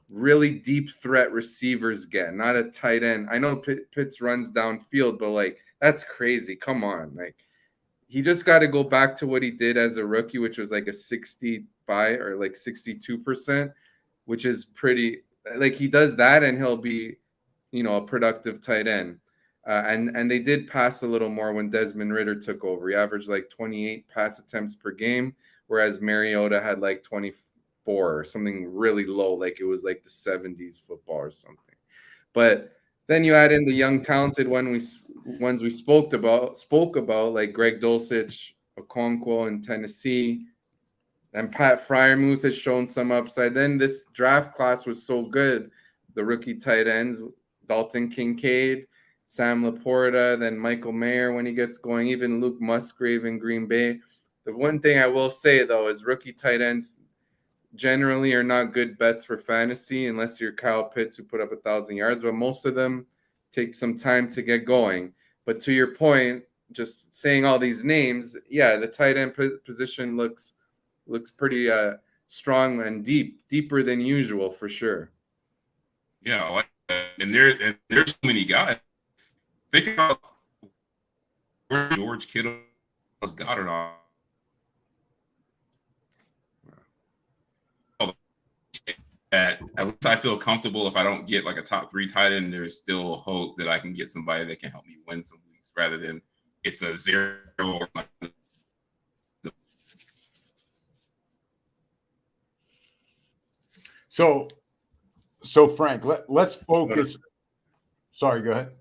really deep threat receivers get, not a tight end. I know Pitts runs downfield, but that's crazy. Come on. He just got to go back to what he did as a rookie, which was a 65 or 62%, which is pretty he does that and he'll be, a productive tight end. And they did pass a little more when Desmond Ridder took over. He averaged 28 pass attempts per game, whereas Mariota had 24 or something really low, it was the 70s football or something. But then you add in the young talented ones we spoke about like Greg Dulcich, Okonkwo in Tennessee, and Pat Freiermuth has shown some upside. Then this draft class was so good. The rookie tight ends, Dalton Kincaid, Sam Laporta, then Michael Mayer when he gets going, even Luke Musgrave in Green Bay. The one thing I will say, though, is rookie tight ends generally are not good bets for fantasy unless you're Kyle Pitts who put up 1,000 yards, but most of them take some time to get going. But to your point, just saying all these names, yeah, the tight end position looks pretty strong and deeper than usual for sure. Yeah, and there's so many guys. Think about where George Kittle has got it on. At least I feel comfortable if I don't get a top 3 tight end, there's still hope that I can get somebody that can help me win some weeks rather than it's a 0. So Frank, let's focus. Sorry, go ahead.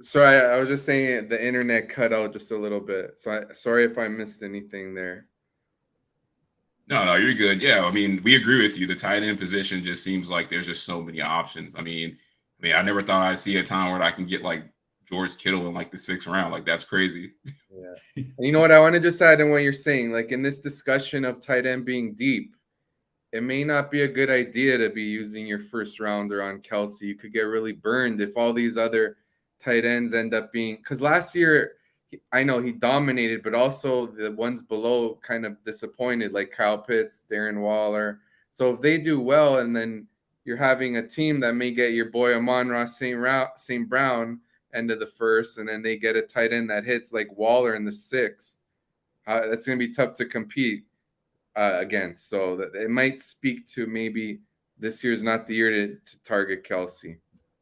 Sorry, I was just saying the internet cut out just a little bit. So sorry if I missed anything there. No, you're good. Yeah, I mean, we agree with you. The tight end position just seems like there's just so many options. I mean, I never thought I'd see a time where I can get George Kittle in the 6th round. That's crazy. Yeah. And you know what? I want to just add in what you're saying. In this discussion of tight end being deep, it may not be a good idea to be using your first rounder on Kelce. You could get really burned if all these other tight ends end up being, because last year, I know he dominated, but also the ones below kind of disappointed, like Kyle Pitts, Darren Waller. So if they do well, and then you're having a team that may get your boy Amon-Ra St. Brown end of the first, and then they get a tight end that hits like Waller in the 6th, that's going to be tough to compete against. So that it might speak to maybe this year's not the year to target Kelce.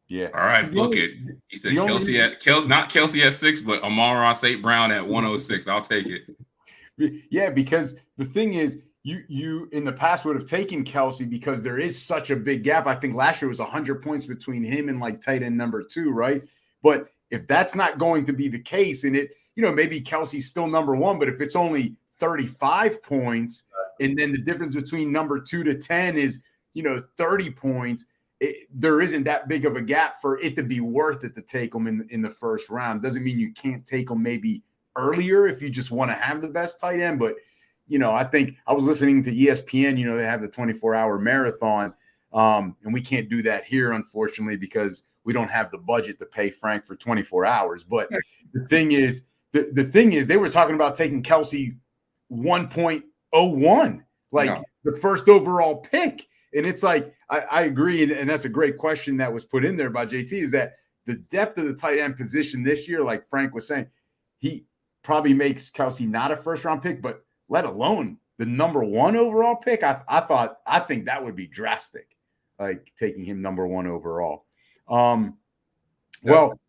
Yeah. All right, book it. He said Kelce not Kelce at 6, but Amon-Ra St. Brown at 106. I'll take it. Yeah, because the thing is, you in the past would have taken Kelce because there is such a big gap. I think last year was 100 points between him and tight end number 2, right? But if that's not going to be the case, and maybe Kelce's still number 1, but if it's only 35 points, and then the difference between number 2 to 10 is 30 points. there isn't that big of a gap for it to be worth it to take him in the first round. Doesn't mean you can't take him maybe earlier if you just want to have the best tight end. But, I think I was listening to ESPN, they have the 24-hour marathon, and we can't do that here, unfortunately, because we don't have the budget to pay Frank for 24 hours. But the thing is, they were talking about taking Kelce 1.01, the first overall pick. And it's like, I agree. And that's a great question that was put in there by JT, is that the depth of the tight end position this year, like Frank was saying, he probably makes Kelce not a first round pick, but let alone the number 1 overall pick. I think that would be drastic, like taking him number 1 overall. Well,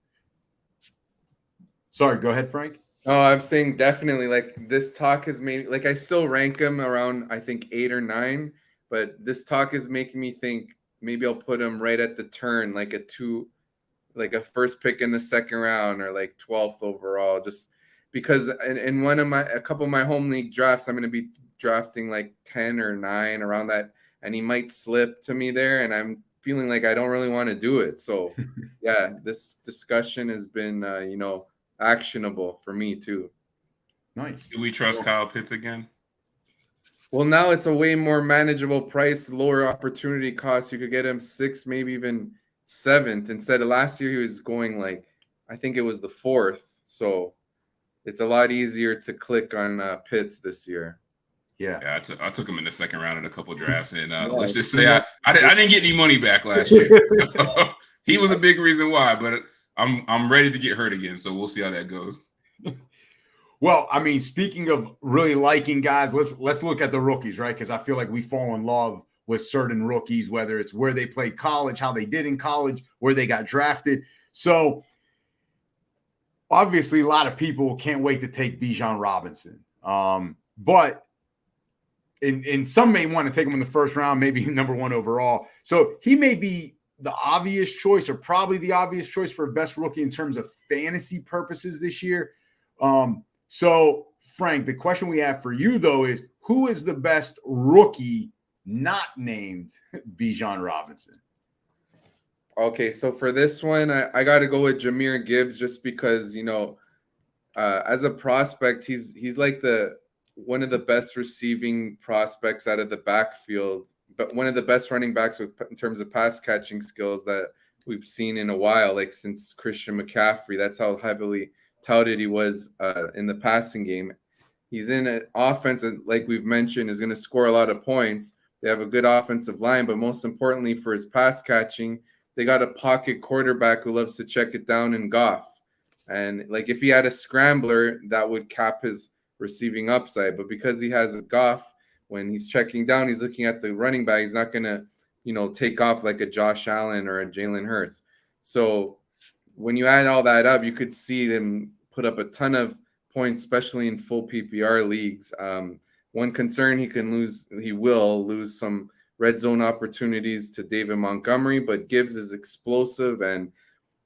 sorry, go ahead, Frank. Oh, I'm saying definitely, like, this talk has made, like, I still rank him around, I think 8 or 9, but this talk is making me think maybe I'll put him right at the turn, like a first pick in the second round, or like 12th overall, just because in a couple of my home league drafts, I'm going to be drafting like 10 or 9 around that, and he might slip to me there, and I'm feeling like I don't really want to do it. So yeah, this discussion has been, actionable for me too. Nice. Do we trust Kyle Pitts again? Well, now it's a way more manageable price, lower opportunity cost. You could get him 6th, maybe even 7th. Instead of last year, he was going I think it was the 4th. So it's a lot easier to click on Pitts this year. Yeah, I took him in the second round in a couple drafts, and let's just say I didn't get any money back last year. He was a big reason why, but I'm ready to get hurt again, so we'll see how that goes. Well, I mean, speaking of really liking guys, let's look at the rookies, right? Because I feel like we fall in love with certain rookies, whether it's where they played college, how they did in college, where they got drafted. So obviously, a lot of people can't wait to take Bijan Robinson, but and some may want to take him in the first round, maybe number 1 overall. So he may be the obvious choice, or probably the obvious choice for best rookie in terms of fantasy purposes this year. So, Frank, the question we have for you, though, is who is the best rookie not named Bijan Robinson? Okay, so for this one, I got to go with Jahmyr Gibbs, just because, as a prospect, he's like one of the best receiving prospects out of the backfield, but one of the best running backs in terms of pass catching skills that we've seen in a while, like since Christian McCaffrey. That's how heavily touted he was in the passing game. He's in an offense that, like we've mentioned, is going to score a lot of points. They have a good offensive line, but most importantly for his pass catching, they got a pocket quarterback who loves to check it down in Goff. And like if he had a scrambler, that would cap his receiving upside. But because he has a Goff, when he's checking down, he's looking at the running back. He's not going to, take off like a Josh Allen or a Jalen Hurts. So when you add all that up, you could see them put up a ton of points, especially in full PPR leagues. One concern, he will lose some red zone opportunities to David Montgomery, but Gibbs is explosive and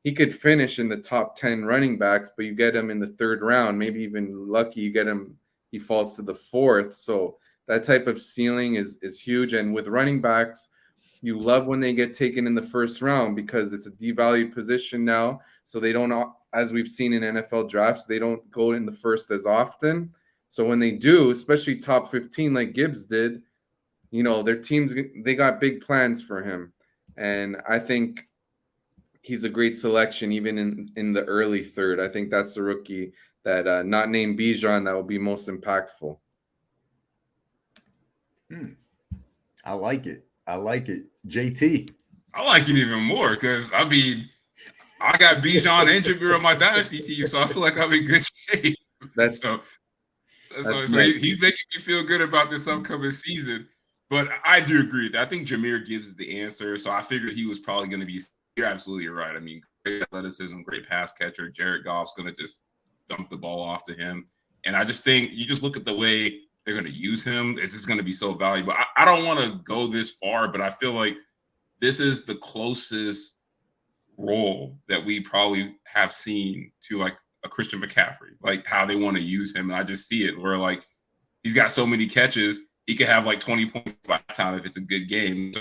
he could finish in the top 10 running backs, but you get him in the 3rd round, maybe even lucky you get him, he falls to the 4th. So that type of ceiling is huge. And with running backs, you love when they get taken in the 1st round because it's a devalued position now. So they don't, as we've seen in NFL drafts, they don't go in the 1st as often. So when they do, especially top 15 like Gibbs did, their teams, they got big plans for him. And I think he's a great selection even in the early 3rd. I think that's the rookie that not named Bijan that will be most impactful. I like it. JT. I like it even more because, I got Bijan and Jahmyr on my dynasty team, so I feel like I'm in good shape. So he's making me feel good about this upcoming season. But I do agree with that. I think Jahmyr Gibbs is the answer. So I figured he was probably going to be – you're absolutely right. I mean, great athleticism, great pass catcher. Jared Goff's going to just dump the ball off to him. And I just think you just look at the way they're going to use him. It's just going to be so valuable. I don't want to go this far, but I feel like this is the closest role that we probably have seen to like a Christian McCaffrey, like how they want to use him. And I just see it where like he's got so many catches. He could have like 20 points by time if it's a good game.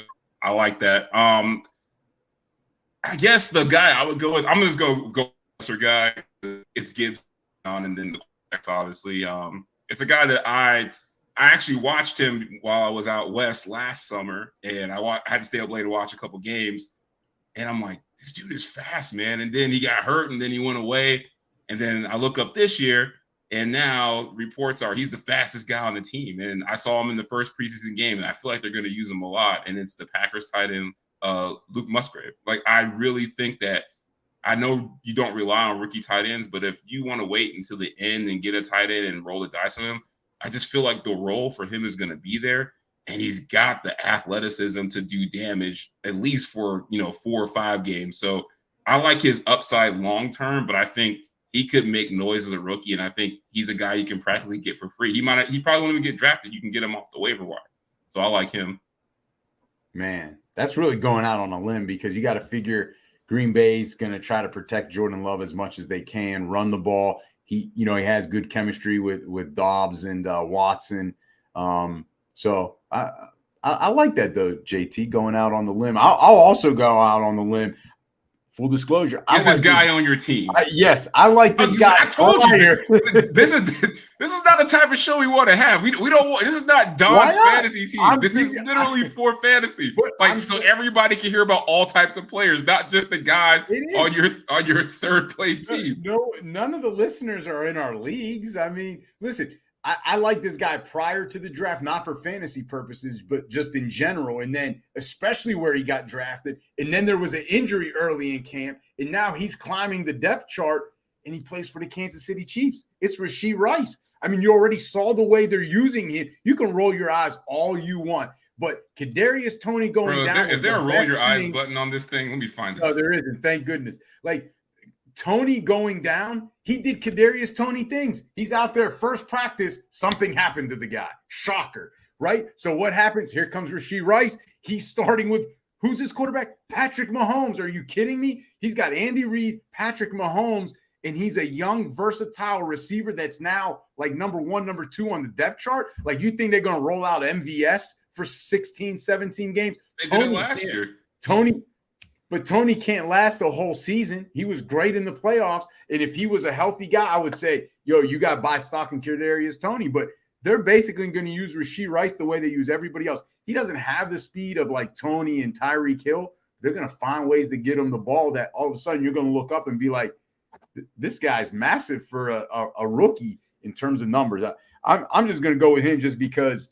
I like that. I guess the guy I would go with, I'm going to go lesser guy. It's Gibbs and then the quarterbacks, obviously. It's a guy that I actually watched him while I was out west last summer, and I had to stay up late to watch a couple games. And I'm like, this dude is fast, man. And then he got hurt, and then he went away. And then I look up this year, and now reports are he's the fastest guy on the team. And I saw him in the first preseason game, and I feel like they're going to use him a lot. And it's the Packers tight end, Luke Musgrave. Like, I really think that I know you don't rely on rookie tight ends, but if you want to wait until the end and get a tight end and roll the dice on him, I just feel like the role for him is going to be there. And he's got the athleticism to do damage at least for, 4 or 5 games. So I like his upside long-term, but I think he could make noise as a rookie. And I think he's a guy you can practically get for free. He probably won't even get drafted. You can get him off the waiver wire. So I like him. Man, that's really going out on a limb because you got to figure Green Bay's going to try to protect Jordan Love as much as they can, run the ball. He has good chemistry with Dobbs and Watson. So I like that though, JT, going out on the limb. I'll also go out on the limb. Full disclosure, is this guy on your team? Yes, I like this guy. I told you this is not the type of show we want to have. We don't want. This is not Don's fantasy team. This is literally for fantasy. So everybody can hear about all types of players, not just the guys on your third place team. No, none of the listeners are in our leagues. I mean, listen. I like this guy prior to the draft, not for fantasy purposes, but just in general. And then especially where he got drafted. And then there was an injury early in camp. And now he's climbing the depth chart and he plays for the Kansas City Chiefs. It's Rashee Rice. I mean, you already saw the way they're using him. You can roll your eyes all you want. But Kadarius Toney going down. Is there a roll your eyes button on this thing? Let me find it. No, there isn't. Thank goodness. Like, Toney going down, he did Kadarius Toney things. He's out there first practice, something happened to the guy. Shocker, right? So what happens? Here comes Rashee Rice. He's starting with, who's his quarterback? Patrick Mahomes. Are you kidding me? He's got Andy Reid, Patrick Mahomes, and he's a young, versatile receiver that's now like number 1, number 2 on the depth chart. Like, you think they're going to roll out MVS for 16, 17 games? They did it last year. But Toney can't last the whole season. He was great in the playoffs. And if he was a healthy guy, I would say, you got to buy stock in Kadarius Toney. But they're basically going to use Rashee Rice the way they use everybody else. He doesn't have the speed of like Toney and Tyreek Hill. They're going to find ways to get him the ball that all of a sudden you're going to look up and be like, this guy's massive for a rookie in terms of numbers. I'm just going to go with him just because.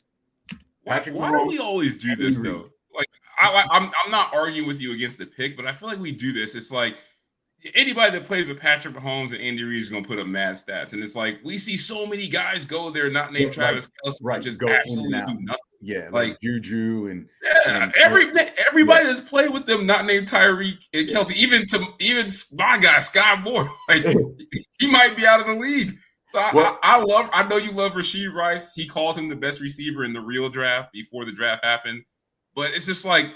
Patrick Why do we always do this, though? Like, I'm not arguing with you against the pick, but I feel like we do this. It's like anybody that plays with Patrick Mahomes and Andy Reid is going to put up mad stats. And it's like we see so many guys go there not named Travis Kelce, just absolutely do nothing. Yeah, like Juju and everybody that's played with them not named Tyreek and Kelce, even my guy Sky Moore, like he might be out of the league. So I know you love Rashee Rice. He called him the best receiver in the real draft before the draft happened. But it's just like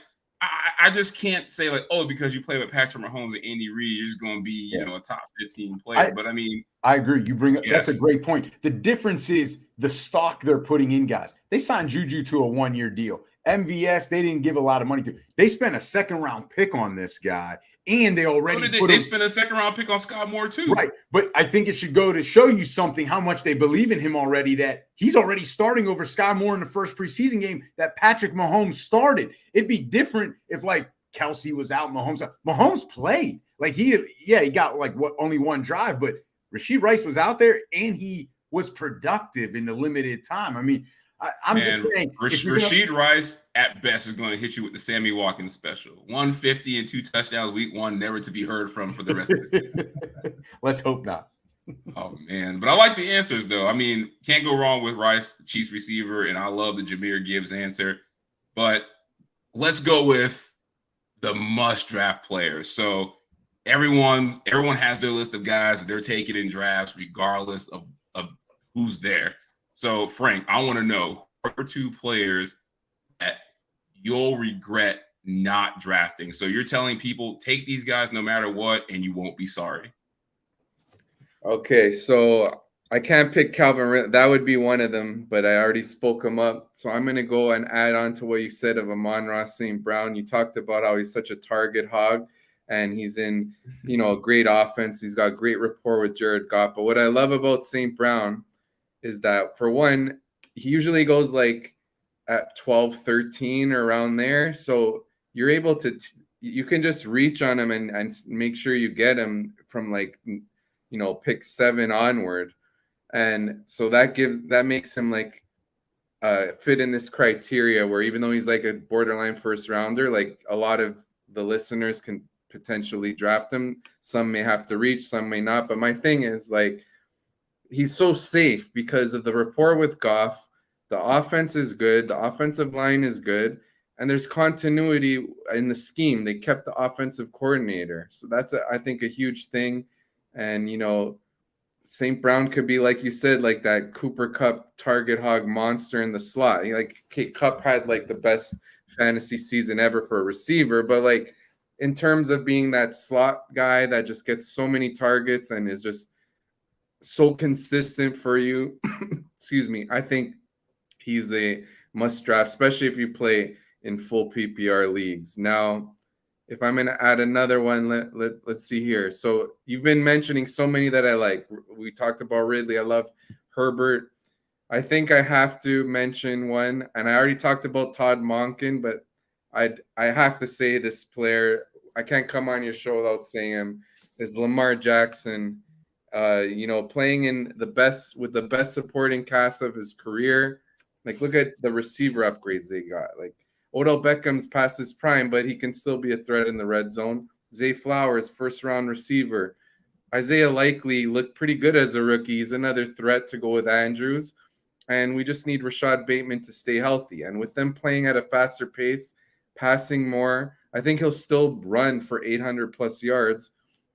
I just can't say like, because you play with Patrick Mahomes and Andy Reid, you're just going to be a top 15 player. But I mean, I agree. You bring up that's a great point. The difference is the stock they're putting in guys. They signed Juju to a 1-year deal. MVS, they didn't give a lot of money to. They spent a 2nd-round pick on this guy, and they already they spent a 2nd-round pick on Scott Moore too. Right, but I think it should go to show you something how much they believe in him already. That he's already starting over Sky Moore in the first preseason game that Patrick Mahomes started. It'd be different if like Kelce was out, Mahomes played. Like he got like only 1 drive, but Rashee Rice was out there and he was productive in the limited time. I mean. I'm just saying, Rashee Rice at best is going to hit you with the Sammy Watkins special. 150 and 2 touchdowns week 1, never to be heard from for the rest of the season. Let's hope not. Oh man, but I like the answers though. I mean, can't go wrong with Rice, the Chiefs receiver, and I love the Jahmyr Gibbs answer. But let's go with the must draft players. So everyone has their list of guys that they're taking in drafts, regardless of who's there. So, Frank, I want to know, what are 2 players that you'll regret not drafting? So you're telling people, take these guys no matter what, and you won't be sorry. Okay, so I can't pick Calvin. That would be one of them, but I already spoke him up. So I'm going to go and add on to what you said of Amon-Ra St. Brown. You talked about how he's such a target hog. and he's in, a great offense. He's got great rapport with Jared Goff. But what I love about St. Brown is that, for one, he usually goes like at 12, 13 or around there. So you're able to, you can just reach on him and make sure you get him from like, pick 7 onward. And so that makes him like fit in this criteria where even though he's like a borderline first rounder, like a lot of the listeners can potentially draft him. Some may have to reach, some may not. But my thing is like, he's so safe because of the rapport with Goff. The offense is good. The offensive line is good. And there's continuity in the scheme. They kept the offensive coordinator. So that's, I think, a huge thing. And, St. Brown could be, like you said, like that Cooper Kupp target hog monster in the slot. Like Kupp had like the best fantasy season ever for a receiver. But like in terms of being that slot guy that just gets so many targets and is just so consistent for you, excuse me, I think he's a must draft, especially if you play in full PPR leagues. Now, if I'm going to add another one, let's see here. So you've been mentioning so many that I like. We talked about Ridley. I love Herbert. I think I have to mention one, and I already talked about Todd Monken, but I have to say this player, I can't come on your show without saying him, is Lamar Jackson. Playing in with the best supporting cast of his career. Like, look at the receiver upgrades they got. Like, Odell Beckham's past his prime, but he can still be a threat in the red zone. Zay Flowers, first-round receiver. Isaiah Likely looked pretty good as a rookie. He's another threat to go with Andrews. And we just need Rashad Bateman to stay healthy. And with them playing at a faster pace, passing more, I think he'll still run for 800-plus yards.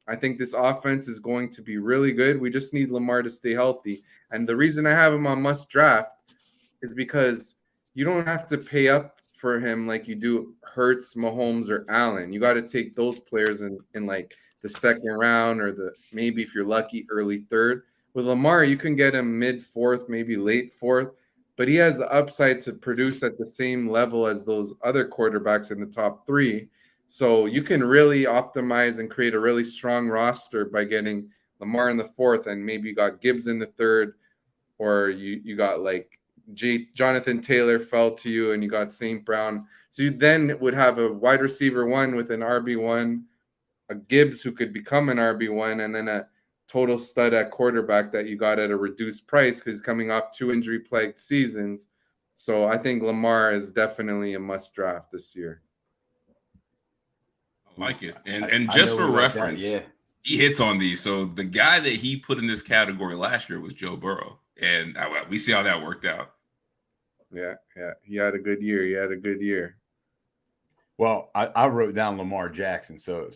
I think this offense is going to be really good. We just need Lamar to stay healthy. And the reason I have him on must draft is because you don't have to pay up for him like you do Hurts, Mahomes, or Allen. You got to take those players in like the second round or maybe if you're lucky, early third. With Lamar, you can get him mid-4th, maybe late 4th, but he has the upside to produce at the same level as those other quarterbacks in the top 3. So you can really optimize and create a really strong roster by getting Lamar in the 4th, and maybe you got Gibbs in the 3rd, or you got like Jonathan Taylor fell to you and you got St. Brown. So you then would have a wide receiver 1 with an RB1, a Gibbs who could become an RB1, and then a total stud at quarterback that you got at a reduced price because he's coming off 2 injury-plagued seasons. So I think Lamar is definitely a must draft this year. I like it. And just for reference, he hits on these. So the guy that he put in this category last year was Joe Burrow. And we see how that worked out. Yeah. He had a good year. Well, I wrote down Lamar Jackson, so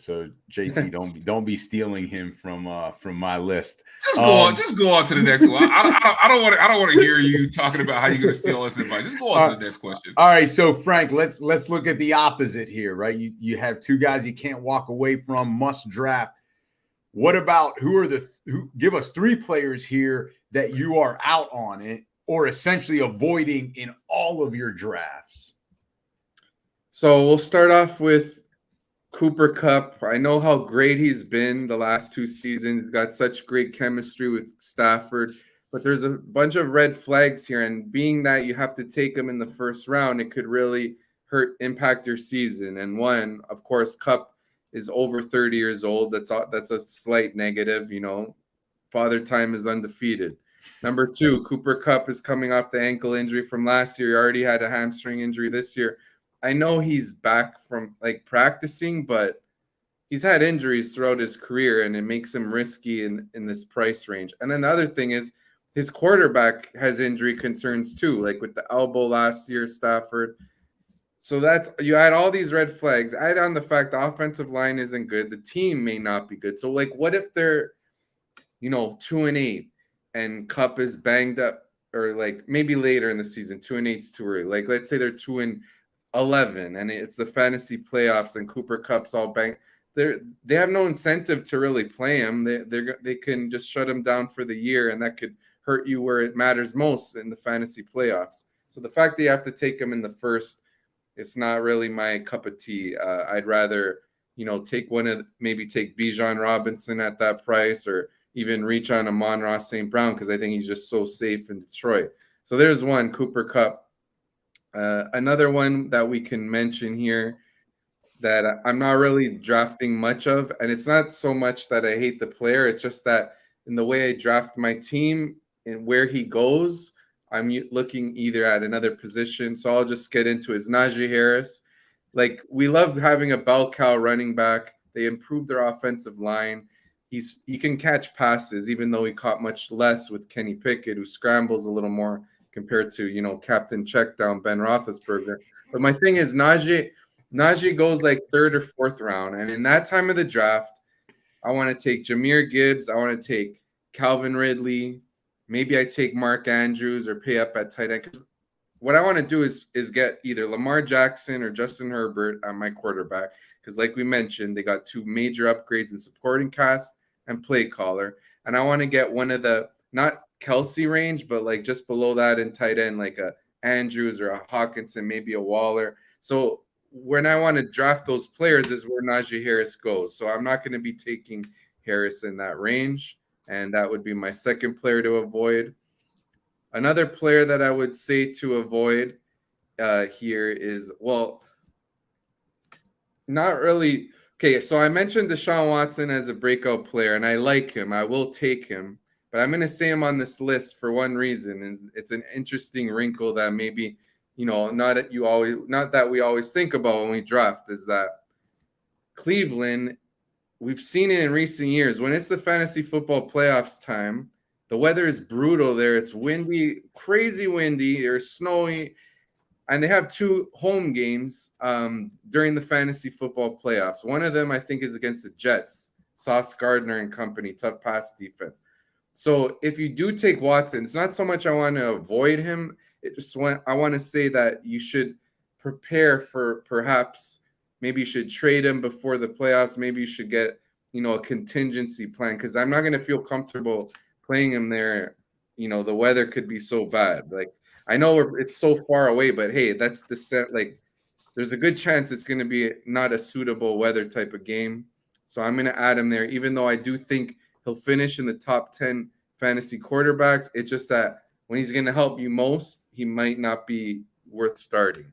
JT, don't be stealing him from my list. Just go on to the next one. I don't want to hear you talking about how you're going to steal us advice. Just go on to the next question. All right, so Frank, let's look at the opposite here, right? You have 2 guys you can't walk away from, must draft. What about who give us 3 players here that you are out on it or essentially avoiding in all of your drafts? So we'll start off with Cooper Kupp. I know how great he's been the last 2 seasons. He's got such great chemistry with Stafford, but there's a bunch of red flags here. And being that you have to take him in the first round, it could really impact your season. And one, of course, Kupp is over 30 years old. That's a slight negative. Father Time is undefeated. Number 2, Cooper Kupp is coming off the ankle injury from last year. He already had a hamstring injury this year. I know he's back from like practicing, but he's had injuries throughout his career, and it makes him risky in this price range. And then the other thing is his quarterback has injury concerns too, like with the elbow last year, Stafford. So you add all these red flags, add on the fact the offensive line isn't good. The team may not be good. So like, what if they're, 2-8 and Kupp is banged up, or like maybe later in the season, 2-8's too early. Like, let's say they're 2-11 and it's the fantasy playoffs and Cooper Kupp's all banged. They have no incentive to really play him. They can just shut him down for the year, and that could hurt you where it matters most in the fantasy playoffs. So the fact that you have to take him in the first, it's not really my cup of tea. I'd rather take Bijan Robinson at that price, or even reach on Amon-Ra St. Brown, because I think he's just so safe in Detroit. So there's one, Cooper Kupp. Another one that we can mention here that I'm not really drafting much of, and it's not so much that I hate the player, it's just that in the way I draft my team and where he goes, I'm looking either at another position. So I'll just get into his Najee Harris. Like, we love having a bell cow running back. They improved their offensive line. He can catch passes, even though he caught much less with Kenny Pickett, who scrambles a little more compared to, Captain Checkdown Ben Roethlisberger. But my thing is Najee goes like third or fourth round. And in that time of the draft, I want to take Jahmyr Gibbs. I want to take Calvin Ridley. Maybe I take Mark Andrews or pay up at tight end. What I want to do is get either Lamar Jackson or Justin Herbert at my quarterback. Because like we mentioned, they got 2 major upgrades in supporting cast and play caller. And I want to get one of the, not Kelsey range, but like just below that in tight end, like a Andrews or a Hawkinson, maybe a Waller. So when I want to draft those players is where Najee Harris goes. So I'm not going to be taking Harris in that range. And that would be my second player to avoid. Another player that I would say to avoid here is, well, not really. Okay, so I mentioned Deshaun Watson as a breakout player, and I like him. I will take him. But I'm going to say him on this list for one reason. And it's an interesting wrinkle that maybe, not that we always think about when we draft, is that Cleveland, we've seen it in recent years. When it's the fantasy football playoffs time, the weather is brutal there. It's windy, crazy windy, or snowy. And they have 2 home games during the fantasy football playoffs. One of them, I think, is against the Jets. Sauce Gardner and company, tough pass defense. So if you do take Watson, it's not so much I want to avoid him. I want to say that you should prepare for perhaps maybe you should trade him before the playoffs. Maybe you should get, a contingency plan, because I'm not going to feel comfortable playing him there. The weather could be so bad. Like, I know it's so far away, but hey, that's the set. Like, there's a good chance it's going to be not a suitable weather type of game. So I'm going to add him there, even though I do think he'll finish in the top 10 fantasy quarterbacks. It's just that when he's going to help you most, he might not be worth starting.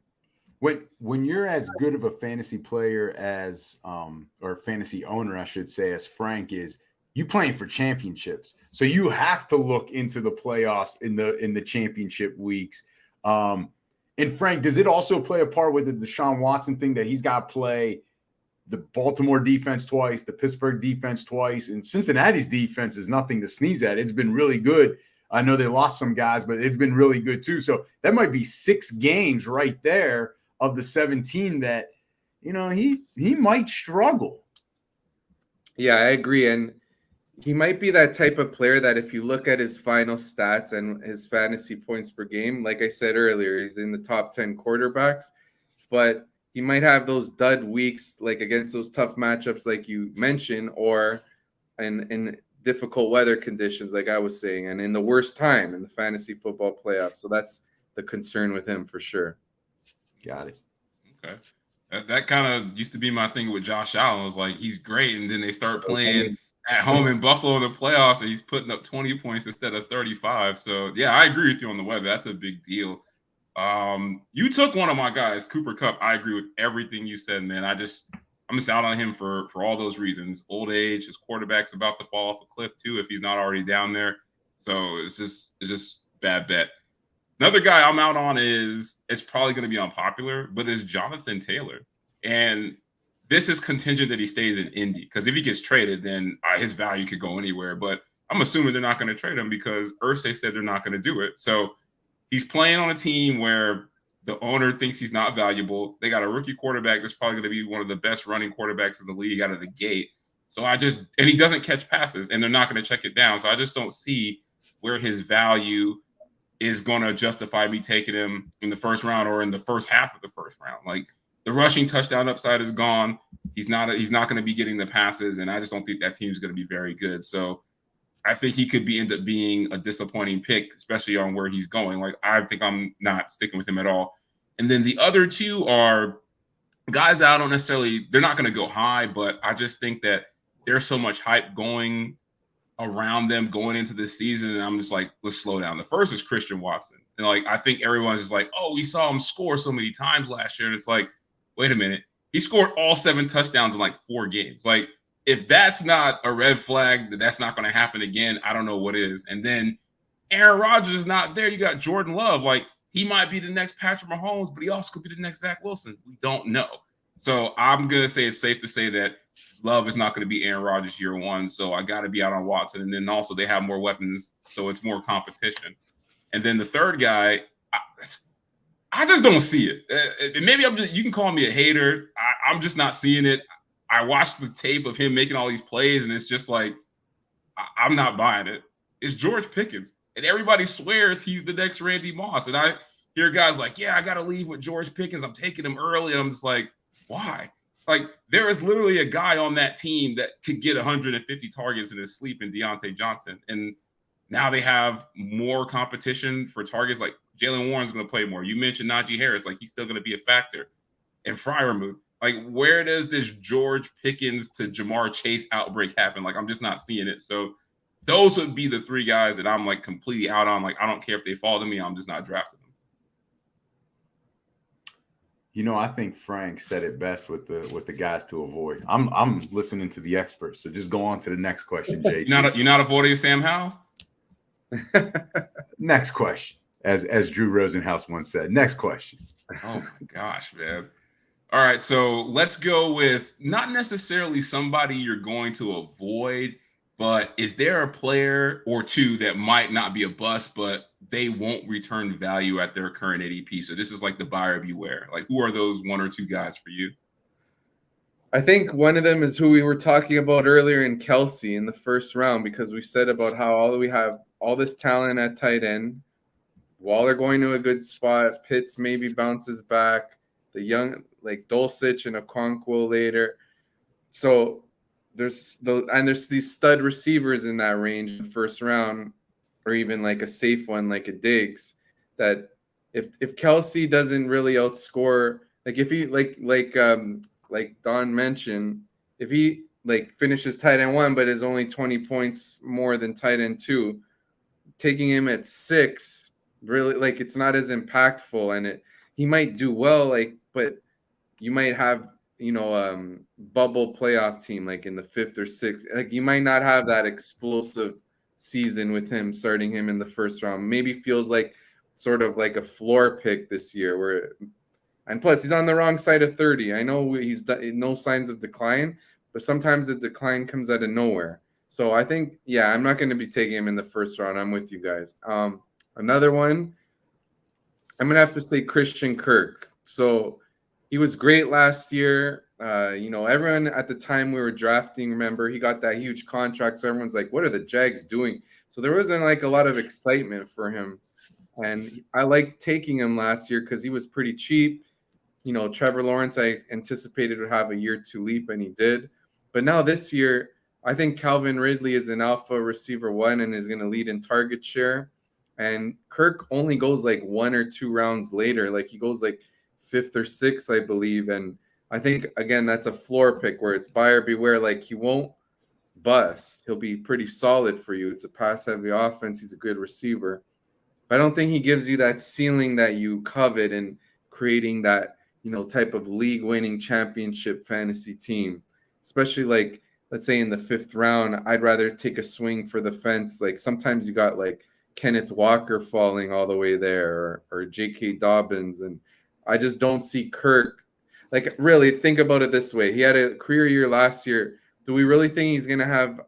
When you're as good of a fantasy player as, or fantasy owner, I should say, as Frank is, you playing for championships. So you have to look into the playoffs in the championship weeks. And Frank, does it also play a part with the Deshaun Watson thing that he's got to play the Baltimore defense twice, the Pittsburgh defense twice, and Cincinnati's defense is nothing to sneeze at. It's been really good. I know they lost some guys, but it's been really good too. So that might be 6 games right there of the 17 that, he might struggle. Yeah, I agree. And he might be that type of player that if you look at his final stats and his fantasy points per game, like I said earlier, he's in the top 10 quarterbacks, but he might have those dud weeks, like against those tough matchups, like you mentioned, or in difficult weather conditions, like I was saying, and in the worst time in the fantasy football playoffs. So that's the concern with him for sure. Got it. Okay. That kind of used to be my thing with Josh Allen. It was like, he's great, and then they start playing at home in Buffalo in the playoffs, and he's putting up 20 points instead of 35. So, yeah, I agree with you on the weather. That's a big deal. You took one of my guys, Cooper Kupp. I agree with everything you said, man. I'm just out on him for all those reasons. Old age, his quarterback's about to fall off a cliff too if he's not already down there. So it's just bad bet. Another guy I'm out on it's probably going to be unpopular, but is Jonathan Taylor. And this is contingent that he stays in Indy, because if he gets traded, then his value could go anywhere. But I'm assuming they're not going to trade him because Irsay said they're not going to do it. So he's playing on a team where the owner thinks he's not valuable. They got a rookie quarterback that's probably going to be one of the best running quarterbacks in the league out of the gate. So and he doesn't catch passes, and they're not going to check it down. So I just don't see where his value is going to justify me taking him in the first round or in the first half of the first round. Like, the rushing touchdown upside is gone. He's not going to be getting the passes, and I just don't think that team's going to be very good. So I think he could end up being a disappointing pick, especially on where he's going. Like, I think I'm not sticking with him at all. And then the other two are guys out don't necessarily, they're not going to go high, but I just think that there's so much hype going around them going into this season. And I'm just like, let's slow down. The first is Christian Watson. And like, I think everyone's just like, oh, we saw him score so many times last year. And it's like, wait a minute. He scored all 7 touchdowns in like 4 games. Like, if that's not a red flag that that's not going to happen again, I don't know what is. And then Aaron Rodgers is not there. You got Jordan Love. Like, he might be the next Patrick Mahomes, but he also could be the next Zach Wilson. We don't know. So I'm going to say it's safe to say that Love is not going to be Aaron Rodgers year 1. So I got to be out on Watson. And then also they have more weapons, so it's more competition. And then the third guy, I just don't see it. Maybe you can call me a hater. I'm just not seeing it. I watched the tape of him making all these plays, and it's just like, I'm not buying it. It's George Pickens. And everybody swears he's the next Randy Moss. And I hear guys like, yeah, I got to leave with George Pickens. I'm taking him early. And I'm just like, why? Like, there is literally a guy on that team that could get 150 targets in his sleep in Deontay Johnson. And now they have more competition for targets. Like, Jalen Warren's going to play more. You mentioned Najee Harris. Like, he's still going to be a factor. And Freiermuth. Like, where does this George Pickens to Jamar Chase outbreak happen? Like, I'm just not seeing it. So those would be the 3 guys that I'm like completely out on. Like, I don't care if they fall to me. I'm just not drafting them. You know, I think Frank said it best with the guys to avoid. I'm listening to the experts. So just go on to the next question, JT. You're not avoiding Sam Howell? Next question, as Drew Rosenhaus once said. Next question. Oh my gosh, man. All right, so let's go with not necessarily somebody you're going to avoid, but is there a player or 2 that might not be a bust, but they won't return value at their current ADP? So this is like the buyer beware. Like, who are those 1 or 2 guys for you? I think one of them is who we were talking about earlier in Kelsey in the first round, because we said about how we have all this talent at tight end. Waller going to a good spot. Pitts maybe bounces back. The young, like Dulcich and Okonkwo later. So there's these stud receivers in that range in the first round, or even like a safe one like a Diggs, that if Kelsey doesn't really outscore, like if he like Don mentioned, if he like finishes tight end 1 but is only 20 points more than tight end 2, taking him at 6 really, like, it's not as impactful, and he might do well, like, but you might have, bubble playoff team like in the 5th or 6th. Like, you might not have that explosive season with him starting him in the first round. Maybe feels like sort of like a floor pick this year, and plus he's on the wrong side of 30. I know he's no signs of decline, but sometimes the decline comes out of nowhere. So I think, yeah, I'm not going to be taking him in the first round. I'm with you guys. Another one, I'm going to have to say Christian Kirk. So he was great last year. Everyone at the time we were drafting, remember, he got that huge contract. So everyone's like, what are the Jags doing? So there wasn't like a lot of excitement for him. And I liked taking him last year because he was pretty cheap. Trevor Lawrence, I anticipated would have a year 2 leap, and he did. But now this year, I think Calvin Ridley is an alpha receiver 1 and is going to lead in target share. And Kirk only goes like 1 or 2 rounds later. Like, he goes like 5th or 6th, I believe. And I think, again, that's a floor pick where it's buyer beware. Like, he won't bust. He'll be pretty solid for you. It's a pass-heavy offense. He's a good receiver. But I don't think he gives you that ceiling that you covet in creating that, type of league-winning championship fantasy team. Especially, like, let's say in the 5th round, I'd rather take a swing for the fence. Like, sometimes you got, like, Kenneth Walker falling all the way there, or J.K. Dobbins. And I just don't see Kirk. Like, really, think about it this way. He had a career year last year. Do we really think he's going to have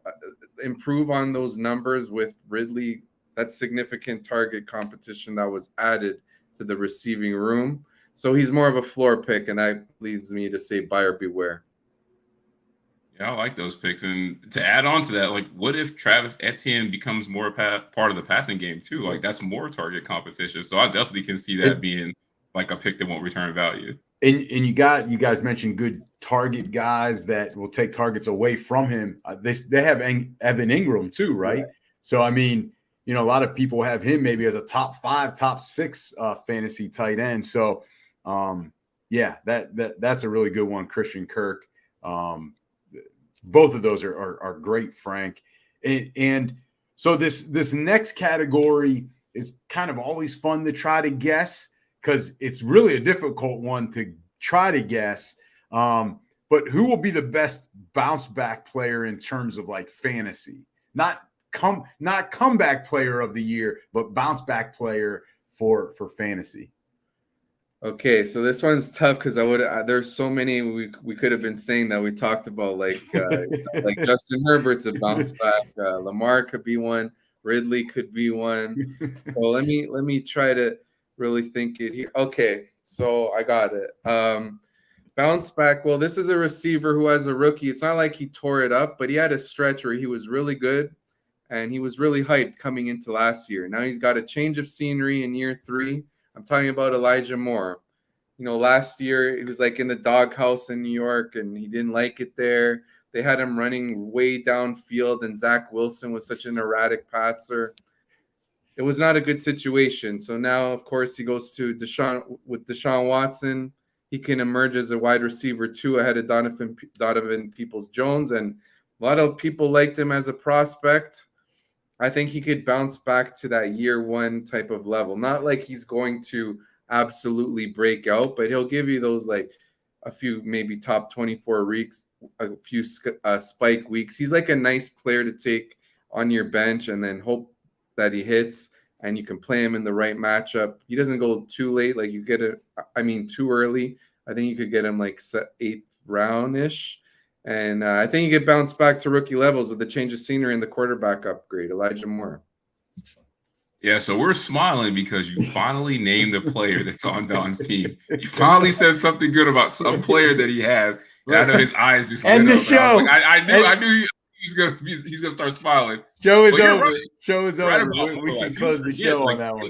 improve on those numbers with Ridley? That's significant target competition that was added to the receiving room. So he's more of a floor pick, and that leads me to say buyer beware. Yeah, I like those picks. And to add on to that, like, what if Travis Etienne becomes more part of the passing game too? Like, that's more target competition. So I definitely can see that being like a pick that won't return value. And you guys mentioned good target guys that will take targets away from him. They have Evan Ingram too, right? Yeah. So I mean, a lot of people have him maybe as a top 5, top 6 fantasy tight end. So Yeah, that's a really good one, Christian Kirk. Both of those are great, Frank. And so this next category is kind of always fun to try to guess because it's really a difficult one to try to guess. But who will be the best bounce back player in terms of like fantasy? Not comeback player of the year, but bounce back player for fantasy. Okay, so this one's tough because there's so many we could have been saying that we talked about, like Justin Herbert's a bounce back, Lamar could be one, Ridley could be one. So let me try to really think it here. Okay, so I got it. Bounce back. Well, this is a receiver who has a rookie. It's not like he tore it up, but he had a stretch where he was really good, and he was really hyped coming into last year. Now he's got a change of scenery in year 3. I'm talking about Elijah Moore. You know, last year he was like in the doghouse in New York, and he didn't like it there. They had him running way downfield, and Zach Wilson was such an erratic passer. It was not a good situation. So now, of course, he goes to Deshaun Watson. He can emerge as a wide receiver 2 ahead of Donovan Peoples-Jones, and a lot of people liked him as a prospect. I think he could bounce back to that year 1 type of level. Not like he's going to absolutely break out, but he'll give you those like a few maybe top 24 weeks, a few spike weeks. He's like a nice player to take on your bench and then hope that he hits and you can play him in the right matchup. He doesn't go too late, like you get too early. I think you could get him like 8th round-ish. And I think you could bounce back to rookie levels with the change of scenery and the quarterback upgrade, Elijah Moore. Yeah, so we're smiling because you finally named a player that's on Don's team. You finally said something good about some player that he has. And I know his eyes just end the up. show. I knew he's gonna start smiling. Show is over. Right. Show is right over. We can close the show on that one.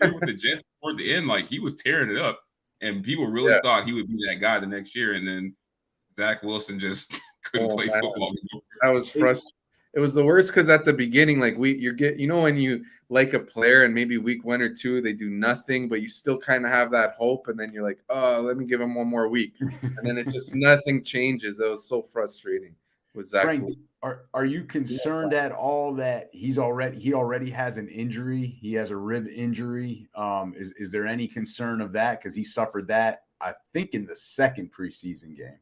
With the Jets toward the end, like he was tearing it up, and people really thought he would be that guy the next year. And then Zach Wilson just couldn't play football. That was frustrating. It was the worst because at the beginning, like when you like a player and maybe week 1 or 2 they do nothing, but you still kind of have that hope, and then you're like, oh, let me give him one more week, and then it just nothing changes. That was so frustrating with Zach. Frank, are you concerned at all that he already has an injury? He has a rib injury. Is there any concern of that because he suffered that I think in the second preseason game?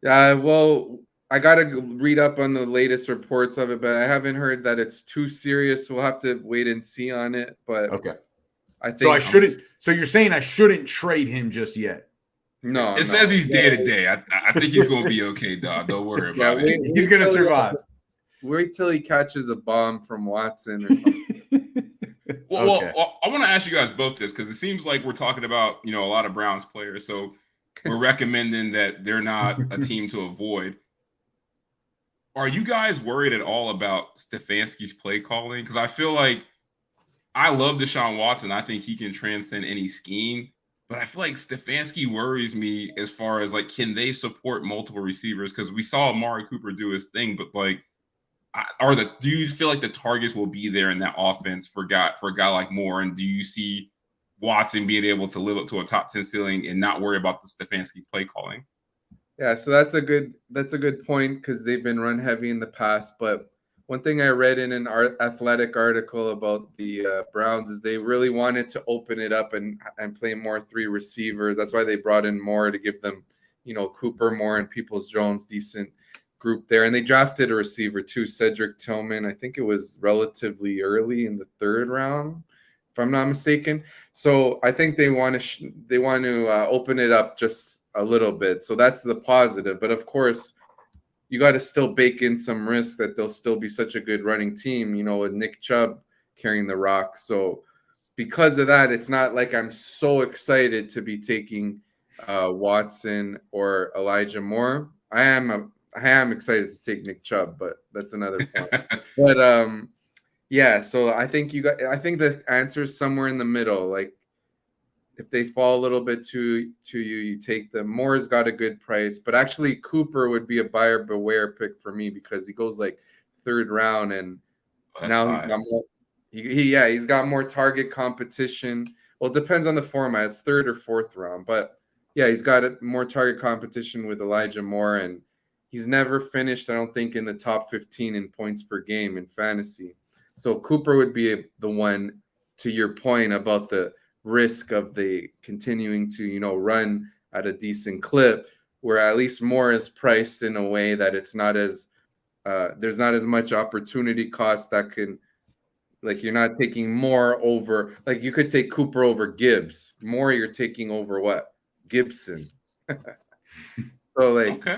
Well, I got to read up on the latest reports of it, but I haven't heard that it's too serious. We'll have to wait and see on it. But okay, I think so I shouldn't. So you're saying I shouldn't trade him just yet? No, it says he's day to day. I think he's gonna be okay, dog. Don't worry about it. He's gonna survive. Wait till he catches a bomb from Watson or something. Well, I want to ask you guys both this because it seems like we're talking about a lot of Browns players, so we're recommending that they're not a team to avoid. Are you guys worried at all about Stefanski's play calling? Because I feel like I love Deshaun Watson. I think he can transcend any scheme. But I feel like Stefanski worries me as far as, like, can they support multiple receivers? Because we saw Amari Cooper do his thing. But, like, do you feel like the targets will be there in that offense for a guy like Moore? And do you see Watson being able to live up to a top 10 ceiling and not worry about the Stefanski play calling? Yeah, so that's a good point because they've been run heavy in the past. But one thing I read in an athletic article about the Browns is they really wanted to open it up and play more 3 receivers. That's why they brought in Moore to give them, Cooper, Moore, and Peoples-Jones, decent group there. And they drafted a receiver too, Cedric Tillman. I think it was relatively early in the 3rd round, if I'm not mistaken. So I think they want to open it up just a little bit. So that's the positive. But of course, you got to still bake in some risk that they'll still be such a good running team, with Nick Chubb carrying the rock. So because of that, it's not like I'm so excited to be taking Watson or Elijah Moore. I am excited to take Nick Chubb, but that's another point. But yeah, so I think the answer is somewhere in the middle. Like, if they fall a little bit to you, you take them. Moore's got a good price, but actually Cooper would be a buyer beware pick for me because he goes like 3rd round, and now he's got more. He's got more target competition. Well, it depends on the format. It's third or fourth round, but yeah, he's got more target competition with Elijah Moore, and he's never finished, I don't think, in the top 15 in points per game in fantasy. So Cooper would be the one, to your point about the risk of the continuing to, run at a decent clip, where at least Moore is priced in a way that it's not as there's not as much opportunity cost that can, like, you're not taking Moore over, like you could take Cooper over Gibbs. Moore, you're taking over what? Gibson. So like, okay.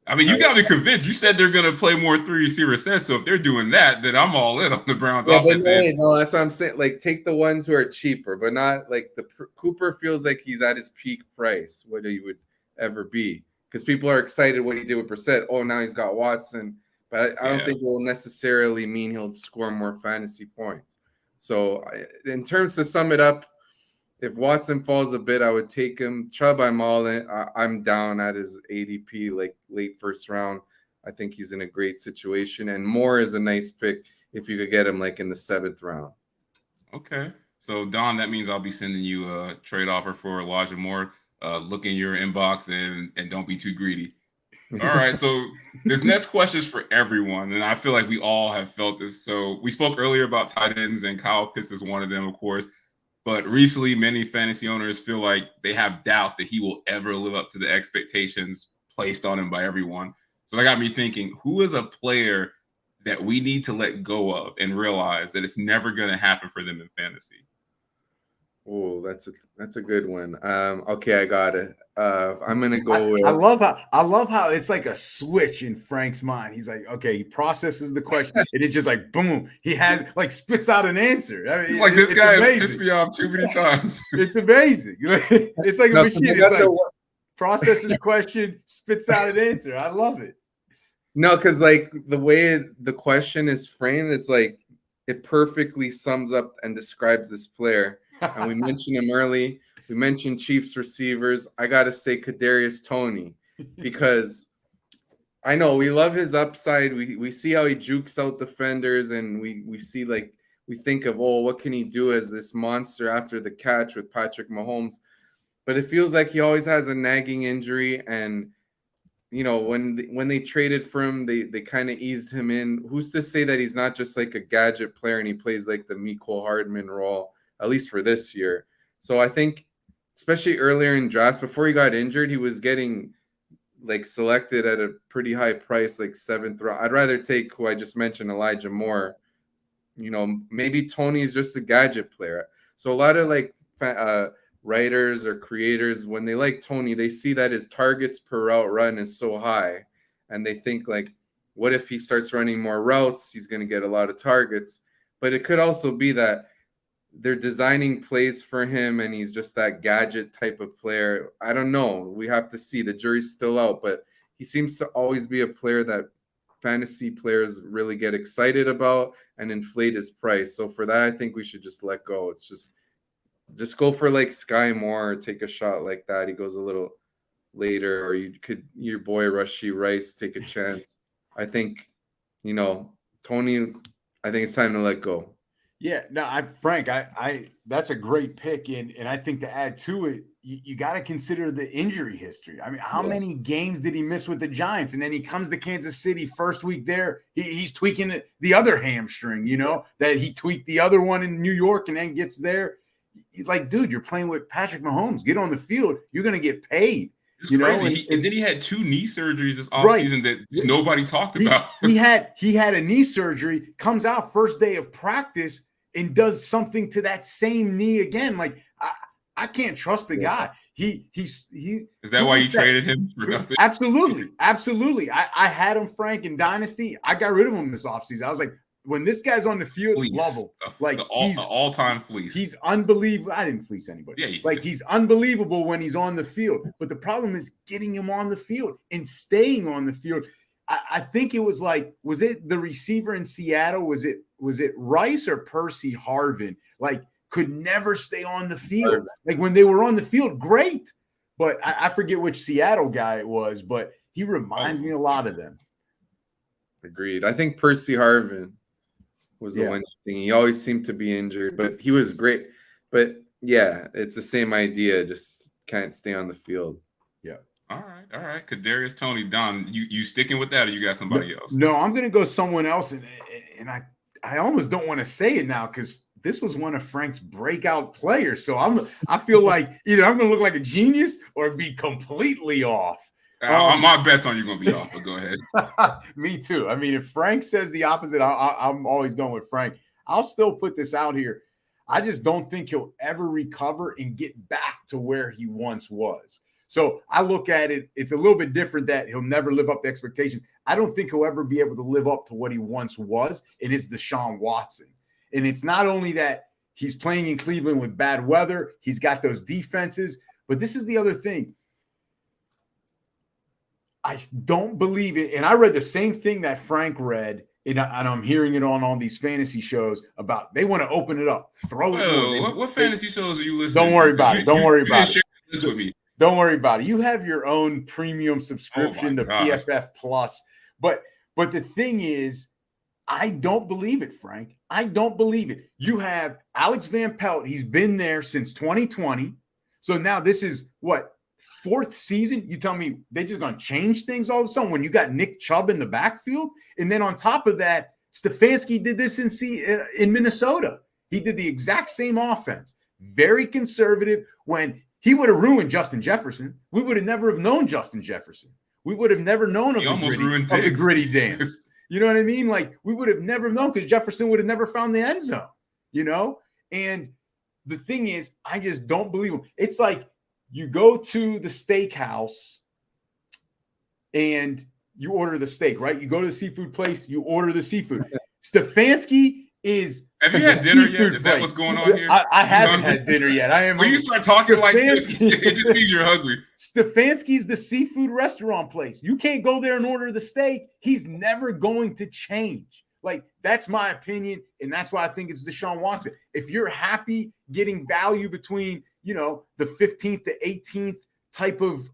I mean, you got me convinced. You said they're going to play more 3 receiver sets. So if they're doing that, then I'm all in on the Browns offense. No, that's what I'm saying. Like, take the ones who are cheaper, but not like Cooper feels like he's at his peak price, what he would ever be. Because people are excited what he did with Brissett. Oh, now he's got Watson. But I don't think it will necessarily mean he'll score more fantasy points. So in terms to sum it up, if Watson falls a bit, I would take him. Chubb, I'm all in. I'm down at his ADP, like late first round. I think he's in a great situation. And Moore is a nice pick if you could get him like in the 7th round. Okay. So, Don, that means I'll be sending you a trade offer for Elijah Moore. Look in your inbox and don't be too greedy. All right, so this next question is for everyone, and I feel like we all have felt this. So we spoke earlier about tight ends, and Kyle Pitts is one of them, of course. But recently, many fantasy owners feel like they have doubts that he will ever live up to the expectations placed on him by everyone. So that got me thinking, who is a player that we need to let go of and realize that it's never going to happen for them in fantasy? Oh, that's a good one. Okay, I got it. I'm gonna go with. I love how it's like a switch in Frank's mind. He's like, okay, he processes the question, and it's just like boom, he has like spits out an answer. I mean, it's like this guy has pissed me off too many times. It's amazing. It's like a machine. It's like processes the question, spits out an answer. I love it. No, because like the way the question is framed, it's like it perfectly sums up and describes this player. And we mentioned him early. We mentioned Chiefs receivers. I got to say Kadarius Toney, because I know we love his upside. We see how he jukes out defenders, and we see, like, we think of, oh, what can he do as this monster after the catch with Patrick Mahomes? But it feels like he always has a nagging injury, and when they traded for him, they kind of eased him in. Who's to say that he's not just like a gadget player and he plays like the Mecole Hardman role, at least for this year? So I think, especially earlier in drafts, before he got injured, he was getting like selected at a pretty high price, like 7th round. I'd rather take who I just mentioned, Elijah Moore. Maybe Toney is just a gadget player. So a lot of like writers or creators, when they like Toney, they see that his targets per route run is so high, and they think like, what if he starts running more routes? He's going to get a lot of targets. But it could also be that they're designing plays for him and he's just that gadget type of player. I don't know. We have to see. The jury's still out, but he seems to always be a player that fantasy players really get excited about and inflate his price. So for that, I think we should just let go. It's just go for like Sky Moore, take a shot like that. He goes a little later, or you could, your boy Rashee Rice, take a chance. I think, Toney, I think it's time to let go. Yeah, no, Frank, that's a great pick, and I think to add to it, you got to consider the injury history. I mean, how many games did he miss with the Giants? And then he comes to Kansas City first week there, he's tweaking the other hamstring, that he tweaked the other one in New York, and then gets there. Like, dude, you're playing with Patrick Mahomes. Get on the field. You're going to get paid. It's crazy. And then he had 2 knee surgeries this offseason that nobody talked about. He had a knee surgery, comes out first day of practice, and does something to that same knee again. Like, I can't trust the guy. He is that why you traded him for nothing? Absolutely. I had him, Frank, in Dynasty. I got rid of him this offseason. I was like, when this guy's on the field, fleece. Love him. Like, he's all-time fleece. He's unbelievable. I didn't fleece anybody. Yeah, he's unbelievable when he's on the field. But the problem is getting him on the field and staying on the field. I think it was like, was it the receiver in Seattle? Was it Rice or Percy Harvin? Like, could never stay on the field. Like, when they were on the field, great. But I forget which Seattle guy it was, but he reminds me a lot of them. Agreed. I think Percy Harvin was the one thing. He always seemed to be injured, but he was great. But Yeah, it's the same idea. Just can't stay on the field. Yeah. All right. Kadarius Toney, Don, you sticking with that, or you got somebody else? No, I'm going to go someone else, and I almost don't want to say it now because this was one of Frank's breakout players. So I feel like either I'm going to look like a genius or be completely off. My bet's on you going to be off, but go ahead. Me too. I mean, if Frank says the opposite, I'm always going with Frank. I'll still put this out here. I just don't think he'll ever recover and get back to where he once was. So I look at it, it's a little bit different that he'll never live up to expectations. I don't think he'll ever be able to live up to what he once was, and it's Deshaun Watson. And it's not only that he's playing in Cleveland with bad weather, he's got those defenses, but this is the other thing. I don't believe it. And I read the same thing that Frank read, and I'm hearing it on these fantasy shows about they want to open it up, throw it. What fantasy shows are you listening to? Don't worry about it. Don't worry about it. Share this with me. Don't worry about it. You have your own premium subscription, the PFF Plus. But the thing is, I don't believe it, Frank. I don't believe it. You have Alex Van Pelt. He's been there since 2020. So now this is what, fourth season? You tell me they're just going to change things all of a sudden when you got Nick Chubb in the backfield? And then on top of that, Stefanski did this in Minnesota. He did the exact same offense. Very conservative. When he would have ruined Justin Jefferson, we would have never have known Justin Jefferson. We would have never known of the gritty dance. You know what I mean? Like, we would have never known because Jefferson would have never found the end zone, you know? And the thing is, I just don't believe him. It's like you go to the steakhouse and you order the steak, right? You go to the seafood place, you order the seafood. Stefanski is... Have you had dinner yet? Is that what's going on here? I haven't had dinner yet. I am. When you start talking like this, it just means you're hungry. Stefanski's the seafood restaurant place. You can't go there and order the steak. He's never going to change. Like, that's my opinion, and that's why I think it's Deshaun Watson. If you're happy getting value between, you know, the 15th to 18th type of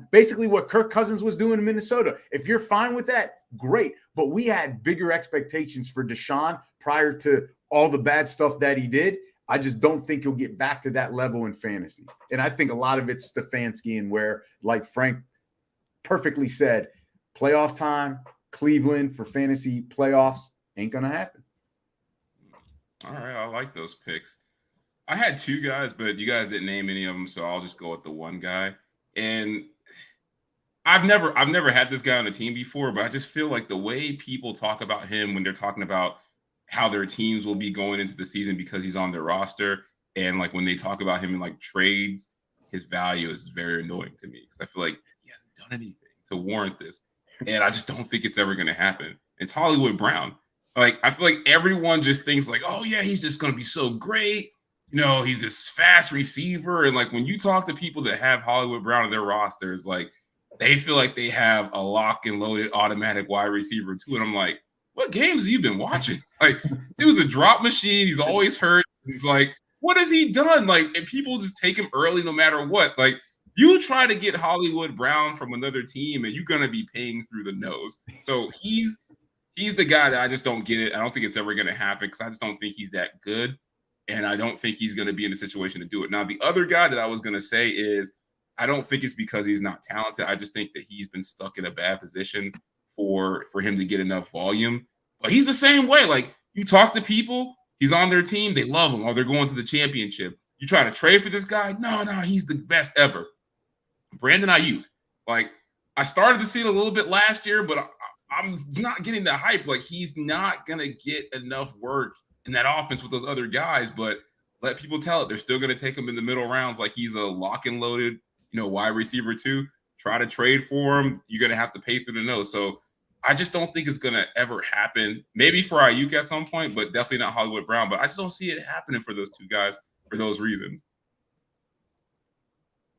basically what Kirk Cousins was doing in Minnesota, if you're fine with that, great. But we had bigger expectations for Deshaun prior to all the bad stuff that he did. I just don't think he'll get back to that level in fantasy. And I think a lot of it's Stefanski, and where, like Frank perfectly said, playoff time, Cleveland for fantasy playoffs ain't going to happen. All right. I like those picks. I had two guys, but you guys didn't name any of them. So I'll just go with the one guy. And I've never had this guy on the team before, but I just feel like the way people talk about him when they're talking about how their teams will be going into the season because he's on their roster, and like when they talk about him in like trades, his value is very annoying to me because I feel like he hasn't done anything to warrant this, and I just don't think it's ever going to happen. It's Hollywood Brown. Like, I feel like everyone just thinks like, oh yeah, he's just going to be so great. You know, he's this fast receiver, and like when you talk to people that have Hollywood Brown on their rosters, like they feel like they have a lock and loaded automatic wide receiver too, and I'm like, what games have you been watching? Like, he was a drop machine. He's always hurt. He's like, what has he done? Like, and people just take him early no matter what. Like, you try to get Hollywood Brown from another team, and you're gonna be paying through the nose. So he's the guy that I just don't get it. I don't think it's ever gonna happen because I just don't think he's that good, and I don't think he's gonna be in a situation to do it. Now, the other guy that I was gonna say is I don't think it's because he's not talented. I just think that he's been stuck in a bad position for him to get enough volume. But he's the same way. Like, you talk to people, he's on their team, they love him, or they're going to the championship. You try to trade for this guy, no, he's the best ever. Brandon Ayuk. Like, I started to see it a little bit last year, but I'm not getting the hype. Like, he's not going to get enough work in that offense with those other guys, but let people tell it. They're still going to take him in the middle rounds like he's a lock and loaded, you know, wide receiver too. Try to trade for him, you're going to have to pay through the nose. So I just don't think it's going to ever happen. Maybe for Ayuk at some point, but definitely not Hollywood Brown. But I just don't see it happening for those two guys for those reasons.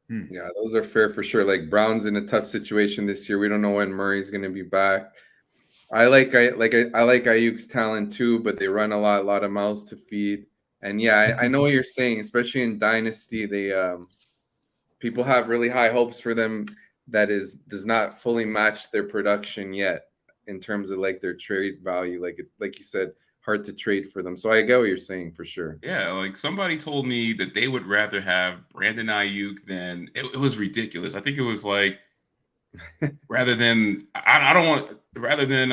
Yeah, those are fair for sure. Like, Brown's in a tough situation this year. We don't know when Murray's going to be back. I like Ayuk's talent too, but they run a lot of mouths to feed. And yeah, I know what you're saying, especially in Dynasty. They people have really high hopes for them that does not fully match their production yet in terms of like their trade value. Like you said, hard to trade for them. So I get what you're saying for sure. Yeah, like somebody told me that they would rather have Brandon Ayuk than it was ridiculous. I think it was like rather than I don't want rather than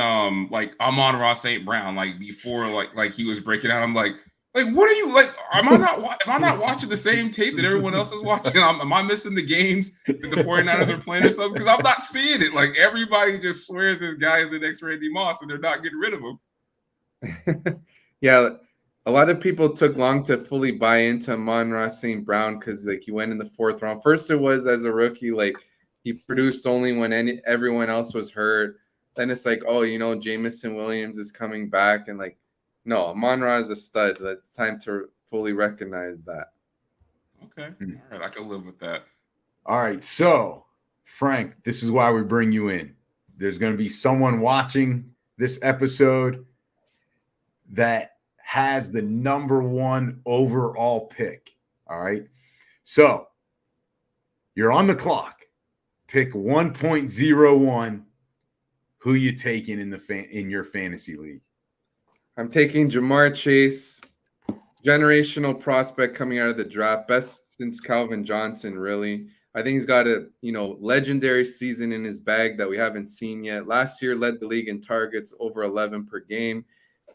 like Amon-Ra St. Brown, like before like he was breaking out. I'm like what are you like? Am I not watching the same tape that everyone else is watching? Am I missing the games that the 49ers are playing or something? Because I'm not seeing it. Like everybody just swears this guy is the next Randy Moss, and they're not getting rid of him. Yeah, a lot of people took long to fully buy into Amon-Ra St. Brown because like he went in the 4th round. First, it was as a rookie, like he produced only when everyone else was hurt. Then it's like, oh, Jameson Williams is coming back, and like, no, Amon-Ra is a stud. It's time to fully recognize that. Okay, all right, I can live with that. All right, so Frank, this is why we bring you in. There's going to be someone watching this episode that has the number 1 overall pick. All right. So you're on the clock. Pick 1.01. Who you taking in your fantasy league? I'm taking Jamar Chase, generational prospect coming out of the draft, best since Calvin Johnson, really. I think he's got a legendary season in his bag that we haven't seen yet. Last year led the league in targets, over 11 per game.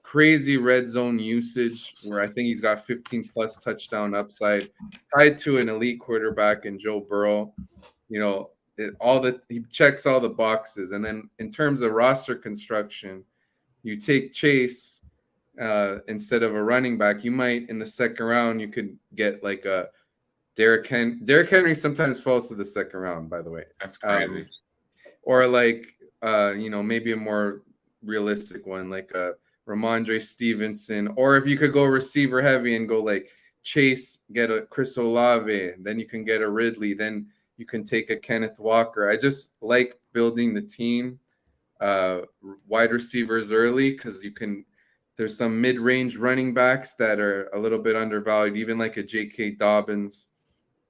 Crazy red zone usage where I think he's got 15 plus touchdown upside, tied to an elite quarterback in Joe Burrow. He checks all the boxes. And then in terms of roster construction, you take Chase instead of a running back. You might in the 2nd round you could get like a Derrick Henry. Derrick Henry sometimes falls to the 2nd round, by the way. That's crazy. Or like maybe a more realistic one like a Ramondre Stevenson, or if you could go receiver heavy and go like Chase, get a Chris Olave, then you can get a Ridley, then you can take a Kenneth Walker. I just like building the team wide receivers early because there's some mid-range running backs that are a little bit undervalued, even like a J.K. Dobbins,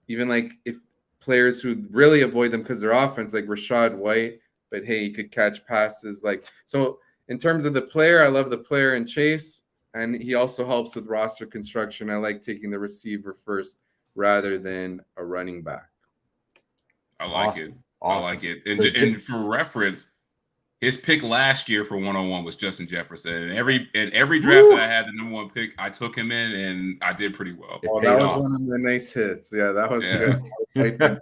even like if players who really avoid them because their offense, like Rachaad White, but hey, he could catch passes. So in terms of the player, I love the player in Chase, and he also helps with roster construction. I like taking the receiver first rather than a running back. I like it. Awesome. I like it. And for reference, his pick last year for 101 was Justin Jefferson. And every draft that I had the number 1 pick, I took him in, and I did pretty well. Oh, that was one of the nice hits. Yeah, that was good.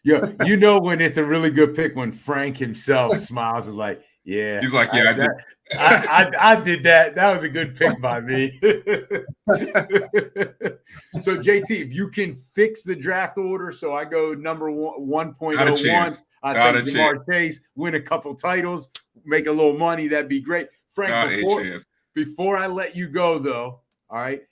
Yeah, when it's a really good pick when Frank himself smiles is like, yeah. He's like, yeah, I did that. That was a good pick by me. So JT, if you can fix the draft order, so I go number 1.01. I take Jamar Chase, win a couple titles, make a little money. That'd be great. Frank, before I let you go, though, all right,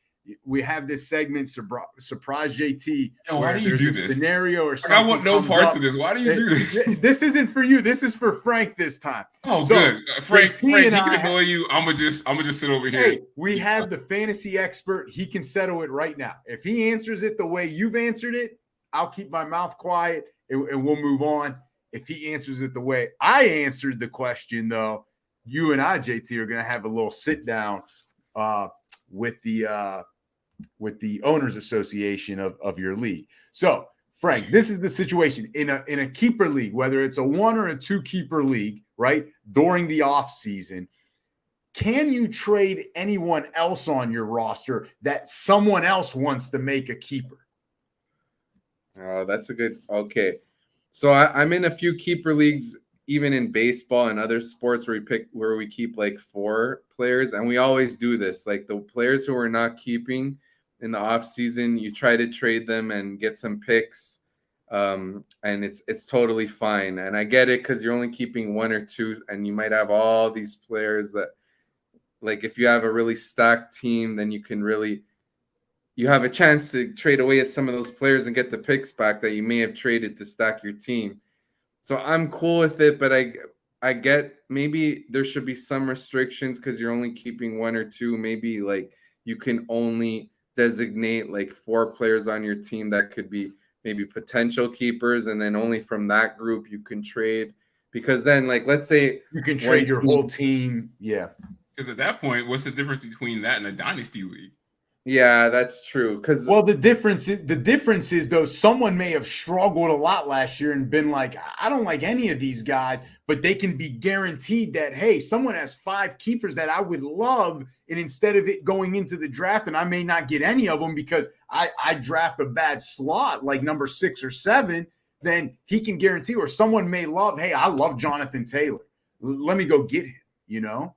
we have this segment, Surprise JT. Yo, why do you do this? Scenario or something. I want no parts of this. Why do you do this? This isn't for you. This is for Frank this time. Oh, so, good. Frank, he can annoy you. I'm gonna just sit over here. Hey, we have the fantasy expert. He can settle it right now. If he answers it the way you've answered it, I'll keep my mouth quiet and we'll move on. If he answers it the way I answered the question, though, you and I, JT, are going to have a little sit down with the owners association of your league. So, Frank, this is the situation in a keeper league, whether it's a 1 or a 2 keeper league, right? During the off season, can you trade anyone else on your roster that someone else wants to make a keeper? Oh, that's a good. Okay. So I'm in a few keeper leagues, even in baseball and other sports where we keep like 4 players. And we always do this. Like the players who we're not keeping in the off season, you try to trade them and get some picks. And it's totally fine. And I get it because you're only keeping 1 or 2 and you might have all these players that, like, if you have a really stacked team, then you have a chance to trade away at some of those players and get the picks back that you may have traded to stack your team. So I'm cool with it, but I get maybe there should be some restrictions because you're only keeping 1 or 2. Maybe like you can only designate like 4 players on your team that could be maybe potential keepers, and then only from that group you can trade. Because then, like, let's say you can trade your whole team. Yeah. Because at that point, what's the difference between that and a dynasty league? Yeah, that's true. Because the difference is though, someone may have struggled a lot last year and been like, I don't like any of these guys, but they can be guaranteed that, hey, someone has 5 keepers that I would love, and instead of it going into the draft, and I may not get any of them because I draft a bad slot like number 6 or 7, then he can guarantee, or someone may love, hey, I love Jonathan Taylor. Let me go get him, you know?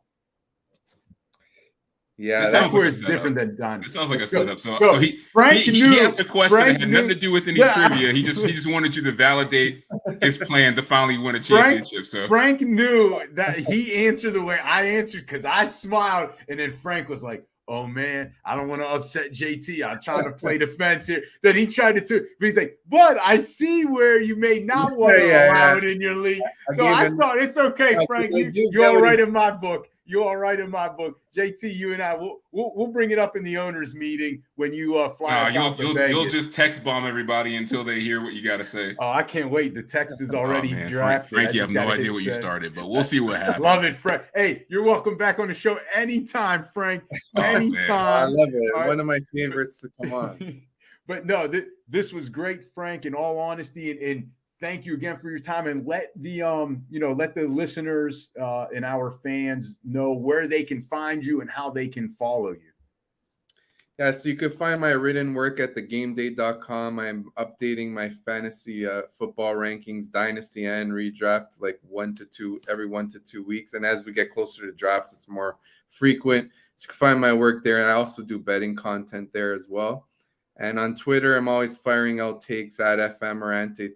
Yeah, that's where it's different than dynasty. It sounds like a setup. So he asked a question that had nothing to do with any trivia. He just wanted you to validate his plan to finally win a championship. So Frank knew that he answered the way I answered because I smiled, and then Frank was like, "Oh man, I don't want to upset JT. I'm trying to play defense here." Then he tried to too, but he's like, "But I see where you may not want to allow it in your league." So I thought it's okay, Frank. You're all right in my book. You're all right in my book. JT, you and I, we'll bring it up in the owners meeting when you fly. You'll just text bomb everybody until they hear what you got to say. Oh, I can't wait. The text is already drafted. Frank, you have no idea what you started, but we'll see what happens. Love it, Frank. Hey, you're welcome back on the show anytime, Frank. Anytime. I love it. One of my favorites to come on. But no, this was great, Frank, in all honesty, and thank you again for your time, and let the let the listeners and our fans know where they can find you and how they can follow you. Yeah, so you can find my written work at thegameday.com. I'm updating my fantasy football rankings, dynasty and redraft, like every 1 to 2 weeks. And as we get closer to drafts, it's more frequent. So you can find my work there. And I also do betting content there as well. And on Twitter, I'm always firing out takes at FMorante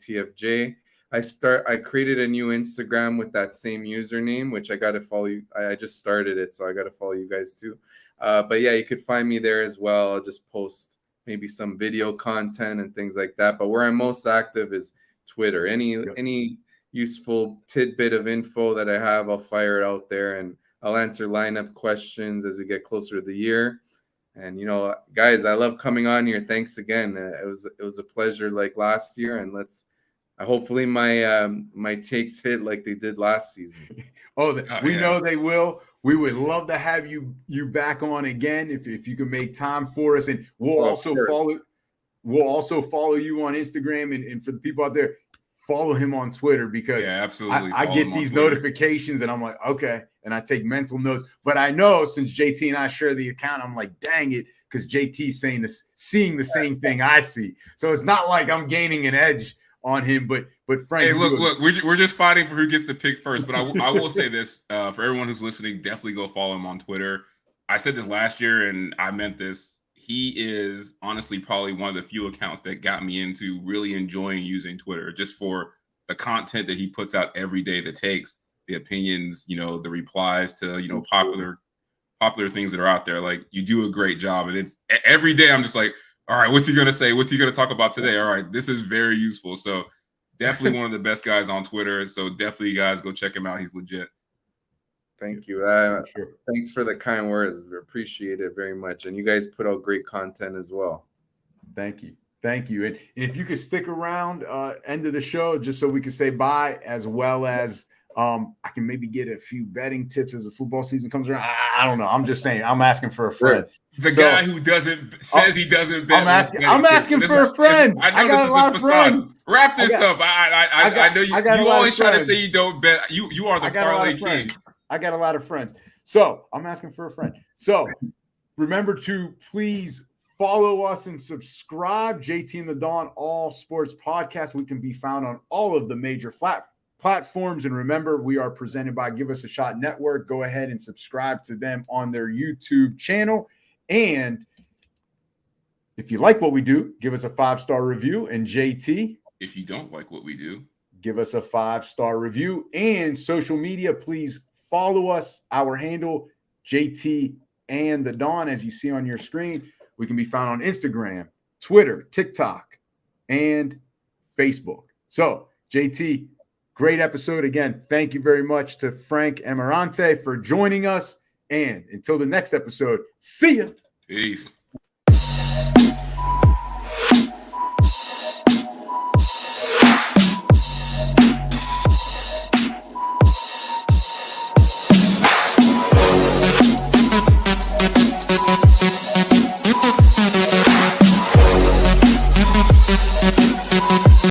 I created a new Instagram with that same username, which I got to follow you. I just started it, so I got to follow you guys too. But yeah, you could find me there as well. I'll just post maybe some video content and things like that. But where I'm most active is Twitter. Any useful tidbit of info that I have, I'll fire it out there, and I'll answer lineup questions as we get closer to the year. And, guys, I love coming on here. Thanks again. It was a pleasure like last year. And hopefully my takes hit like they did last season. We know they will. We would love to have you back on again if you can make time for us. And we'll also follow you on Instagram. And for the people out there, follow him on Twitter, because absolutely. I get these notifications and I'm like, okay. And I take mental notes, but I know since JT and I share the account, I'm like, dang it. Cause JT's seeing the same thing I see. So it's not like I'm gaining an edge on him, but Frank, hey, look, we're just fighting for who gets to pick first. But I will say this for everyone who's listening, definitely go follow him on Twitter. I said this last year and I meant this. He is honestly probably one of the few accounts that got me into really enjoying using Twitter, just for the content that he puts out every day, the takes, the opinions, the replies to, popular things that are out there. Like, you do a great job. And it's every day I'm just like, all right, what's he going to say? What's he going to talk about today? All right, this is very useful. So definitely one of the best guys on Twitter. So definitely, guys, go check him out. He's legit. Thank you. Thanks for the kind words. We appreciate it very much. And you guys put out great content as well. Thank you. And if you could stick around end of the show, just so we can say bye, as well as I can maybe get a few betting tips as the football season comes around. I don't know. I'm just saying. I'm asking for a friend. The guy who says he doesn't bet. I'm asking for a friend. I know this is a facade. Wrap this up. I know you always try to say you don't bet. You are the parlay king. I got a lot of friends. So I'm asking for a friend. So remember to please follow us and subscribe. JT and the Dawn All Sports Podcast. We can be found on all of the major platforms. And remember, we are presented by Give Us a Shot Network. Go ahead and subscribe to them on their YouTube channel. And if you like what we do, give us a 5-star review. And JT, if you don't like what we do, give us a 5-star review. And social media, please follow us. Our handle, JT and the Dawn, as you see on your screen. We can be found on Instagram, Twitter, TikTok, and Facebook. So, JT, great episode. Again, thank you very much to Frank Amarante for joining us. And until the next episode, see ya. Peace.